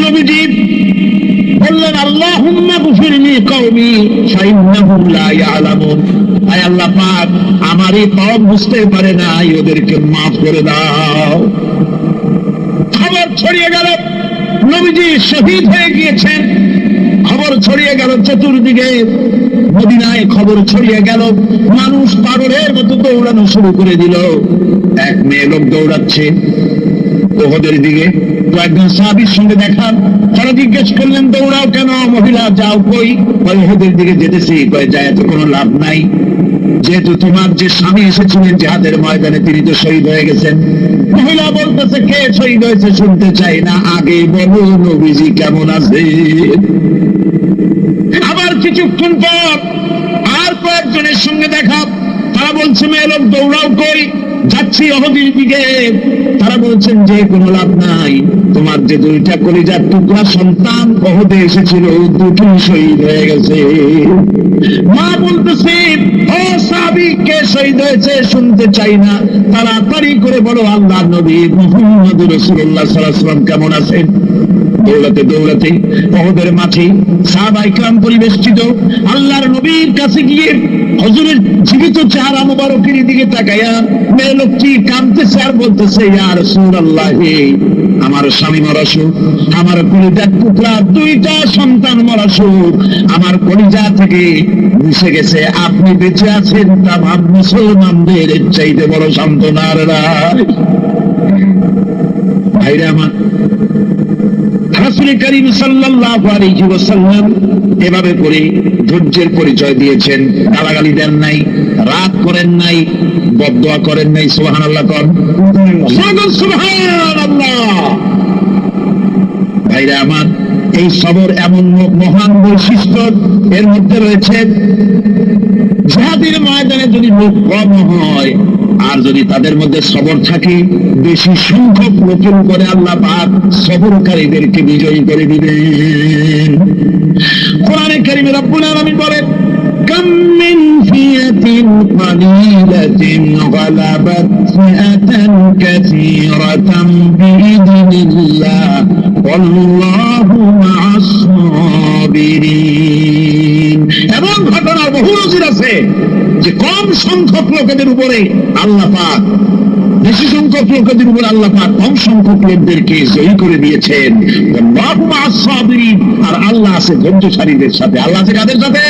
নবীজি বললেন, আল্লাহুম্মা গফিরলি কওমি ফাইন্নাহুম লা ইয়ালামুন, আয় আল্লাহ পাক, আমার এই কওম বুঝতে পারে না, ওদেরকে মাফ করে দাও। খবর ছড়িয়ে গেল নবীজি শহীদ হয়ে গিয়েছেন। খবর ছড়িয়ে গেল চতুর্দিকে, মদিনায় খবর ছড়িয়ে গেল। মানুষ পাগলের মতো দৌড়ানো শুরু করে দিল। এক মেয়ে লোক দৌড়াচ্ছে উহুদের দিকে, কয়েকজন সাহাবীর সঙ্গে দেখা। তারা জিজ্ঞেস করলেন, দৌড়াও কেন মহিলা, যাও কই? উহুদের দিকে যেতেছি। কয়ে, যায় তো কোনো লাভ নাই, যেহেতু তোমার যে স্বামী এসেছিলেন জিহাদের ময়দানে, তিনি তো শহীদ হয়ে গেছেন। মহিলা বলতেছে, কে শহীদ হয়েছে শুনতে চাই না, আগে বলো নবীজি কেমন আছে। আবার কিছুক্ষণ পর আর কয়েকজনের সঙ্গে দেখা। তারা বলছে, মেয়ে লোক দৌড়াও কই? যাচ্ছি উহুদের দিকে। তারা বলছেন, যে কোনো লাভ নাই, তোমার যে দুইটা কলিজার টুকরা সন্তান উহুদে এসেছিল, দুটি শহীদ হয়ে গেছে। মা বলতেছে, ও সাহাবী, কে শহীদ হয়েছে শুনতে চাই না, তাড়াতাড়ি করে বলো আল্লাহর নবী মুহাম্মদুর রাসূলুল্লাহ সাল্লাল্লাহু আলাইহি ওয়াসাল্লাম কেমন আছেন। দৌড়াতে দৌড়াতে উহুদের মাঠে সাহাবায়ে কেরাম পরিবেষ্টিত। আল্লাহর নবীর কাছে গিয়ে হুজুরের জীবিত চেহারা মুবারকের দিকে তাকায়া মেয়ে লোকটি কাঁদতেছে আর বলতেছে, ইয়া রাসূলুল্লাহ, আমার স্বামী মরা শোক, আমার কলিজার টুকরা দুইটা সন্তান মরা শোক, আমার কলিজা থেকে মিশে গেছে, আপনি বেঁচে আছেন, তা ভাব মুসলমানদের চাইতে বড় সান্ত্বনার রাত। ভাইরা আমার, রাসূল করিম সাল্লাল্লাহু আলাইহি ওয়াসাল্লাম এভাবে করে ধৈর্যের পরিচয় দিয়েছেন। গালাগালি দেন নাই, রাগ করেন নাই, বদদোয়া করেন নাই। সুবহানাল্লাহ কর, সুবহানাল্লাহ। ভাইরা আমার, এই সবর এমন মহান বৈশিষ্ট্য, এর মধ্যে রয়েছে জিহাদের ময়দানে যদি লোক কম হয় আর যদি তাদের মধ্যে সবর থাকে, বেশি সংখ্যক লোকের উপরে আল্লাহ পাক সবরকারীদেরকে বিজয়ী করে দিবেন। কোরআনে কারীমে রব্বুল আলামিন বলেন, কাম মিন ফিয়াতিন কালিলাতিন গালাবাত ফিআতান কাসীরাতান বিইذنিল্লাহ ওয়াল্লাহু মা'আস সাবিরিন। এমন ঘটনা বহু নজির আছে যে কম সংখ্যক লোকেদের উপরে আল্লাহ পাক বেশি সংখ্যক লোকেদের উপর আল্লাহ পাক কম সংখ্যক লোকদেরকে জয়ী করে দিয়েছেন। আল্লাহু মা'আস সাবিরিন, আর আল্লাহ আছে ধৈর্যশালীদের সাথে। আল্লাহ আছে কাদের সাথে?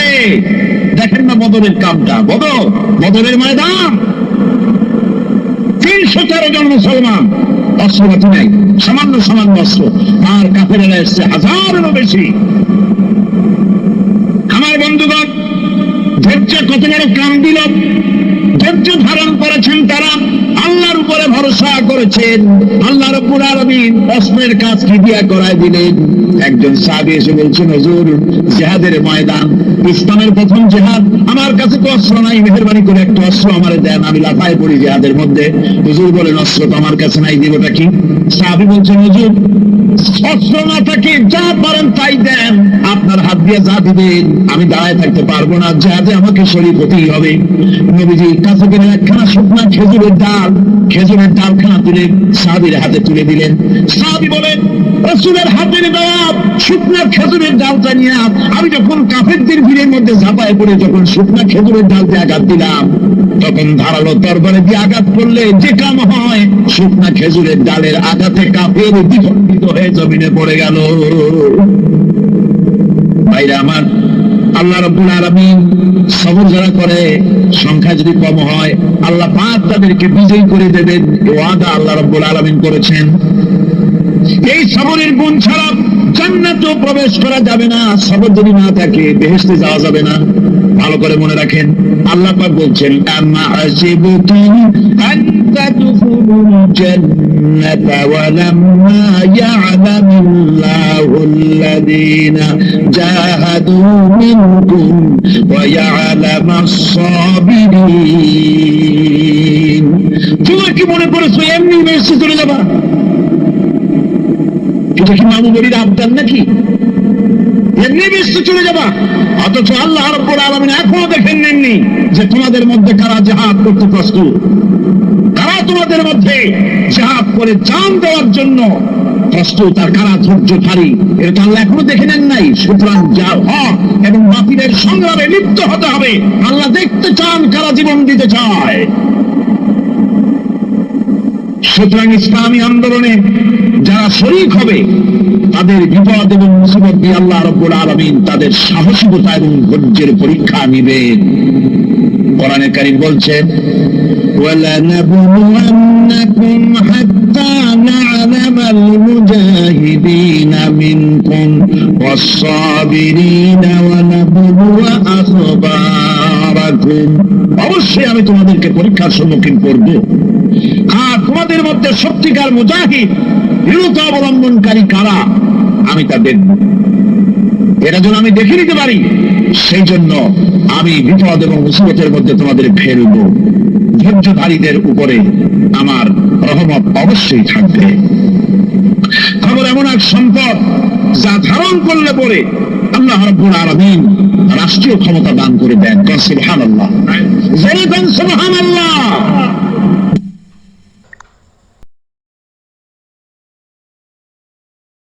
দেখেন না বদরের কামটা, বদরের ময়দান, 313 জন মুসলমান, অস্ত্রপাতি নাই, সামান্য অস্ত্র, আর কাফেরেরা এসছে হাজারেরও বেশি। আমার বন্ধুগণ, ধৈর্য কত বড় কাম দিল! ধৈর্য ধারণ করেছেন তারা, আল্লাহর উপরে ভরসা করেছেন। আল্লাহ রাব্বুল আলামিন অস্ত্রের কাজ কি দিয়া করায় দিলেন। একজন সাহাবী এসে বলছেন, হুজুর, জিহাদের ময়দান, ইসলামের প্রথম জিহাদ, আমার কাছে তো অস্ত্র নাই, মেহেরবানি করে একটা অস্ত্র আমারে দেন, আমি লাফায় পড়ি জিহাদের মধ্যে। হুজুর বলেন, অস্ত্র তো আমার কাছে নাই, দিবটা কি? সাহাবী বলছেন, হুজুর, অস্ত্র না থাকে যা পারেন তাই দেন, আপনার হাত দিয়ে যা দিবেন আমি দাঁড়ায় থাকতে পারবো না, জিহাদে আমাকে শরীক হতেই হবে। নবীজি কাছে করে একখানা শুকনা খেজুরের ডালখানা তুলে সাহাবীর হাতে তুলে দিলেন। সাহাবী বলেন, রাসূলের হাতের দেওয়া শুকনা খেজুরের ডালটা নিয়ে আমি যখন কাফেরদের ভিড়ের মধ্যে ঝাঁপায় পড়ে যখন শুকনা খেজুরের ডাল দিয়ে আঘাত দিলাম, তখন ধারালো তরবারি দিয়ে আঘাত করলে যে কাম হয়, শুকনা খেজুরের ডালের আঘাতে কাফের বিখণ্ডিত হয়ে জমিনে পড়ে গেল। ভাইরা আমার, আল্লাহ রাব্বুল আলামিন সবর যারা করে, সংখ্যা যদি কম হয়, আল্লাহ পাক তাদেরকে বিজয়ী করে দেবেন, এই ওয়াদা আল্লাহ রাব্বুল আলামিন করেছেন। এই সবরের গুণ ছাড়া জান্নাতেও প্রবেশ করা যাবে না। সবর যদি না থাকে বেহেশতে যাওয়া যাবে না। ভালো করে মনে রাখেন, আল্লাহ পাক বলছেন, আম্মা হাসিবতুম আন তাদখুলুল জান্নাতা ওয়া লাম্মা ইয়া'লামিল্লাহুল্লাযীনা জাহাদু মিনকুম ওয়া ইয়া'লামাস সাবিরিন। তোমরা কি মনে করেছো এমনি বেহেশতে চলে যাবা? এটা কি মামু বাড়ির আবদার নাকি? এমনি বেহেশতে চলে যাবা? অথচ আল্লাহ রাব্বুল আলামিন এখনো দেখেন নেননি যে তোমাদের মধ্যে কারা জিহাদ করতে প্রস্তুত, কারা তোমাদের মধ্যে জিহাদ করে জান দেওয়ার জন্য প্রস্তুত, আর কারা ধৈর্যধারী, এটা তো আল্লাহ এখনো দেখে নেন নাই। সুতরাং যা হক এবং বাতিলের সংগ্রামে লিপ্ত হতে হবে। আল্লাহ দেখতে চান কারা জীবন দিতে চায়। সুতরাং ইসলামী আন্দোলনে যারা শরীক হবে, তাদের বিপদ এবং মুসিবত দিয়ে আল্লাহ রাব্বুল আলামিন তাদের সাহসিকতা এবং ধৈর্যের পরীক্ষা নিবেন। কোরআনে কারীম বলছেন, وَلَنَبْلُوَنَّكُمْ حَتَّى نَعْلَمَ الْمُجَاهِدِينَ مِنكُمْ وَالصَّابِرِينَ وَنَبْلُوَ أَخْبَارَكُمْ। অবশ্যই আমি তোমাদেরকে পরীক্ষার সম্মুখীন করব, আর তোমাদের মধ্যে সত্যিকার মুজাহিদ, দৃঢ়তা অবলম্বনকারী কারা, আমি তা দেখব। এটা যেন আমি দেখে নিতে পারি, সেই জন্য আমি বিপদ এবং মুসিবতের মধ্যে তোমাদের ফেলব। ধৈর্যধারীদের উপরে আমার রহমত অবশ্যই থাকবে। খবর এমন এক সম্পদ যা ধারণ করলে পরে আল্লাহ রাব্বুল আলামিন রাষ্ট্রীয় ক্ষমতা দান করে দেন। সুবহানাল্লাহ, জোরে বলেন সুবহানাল্লাহ।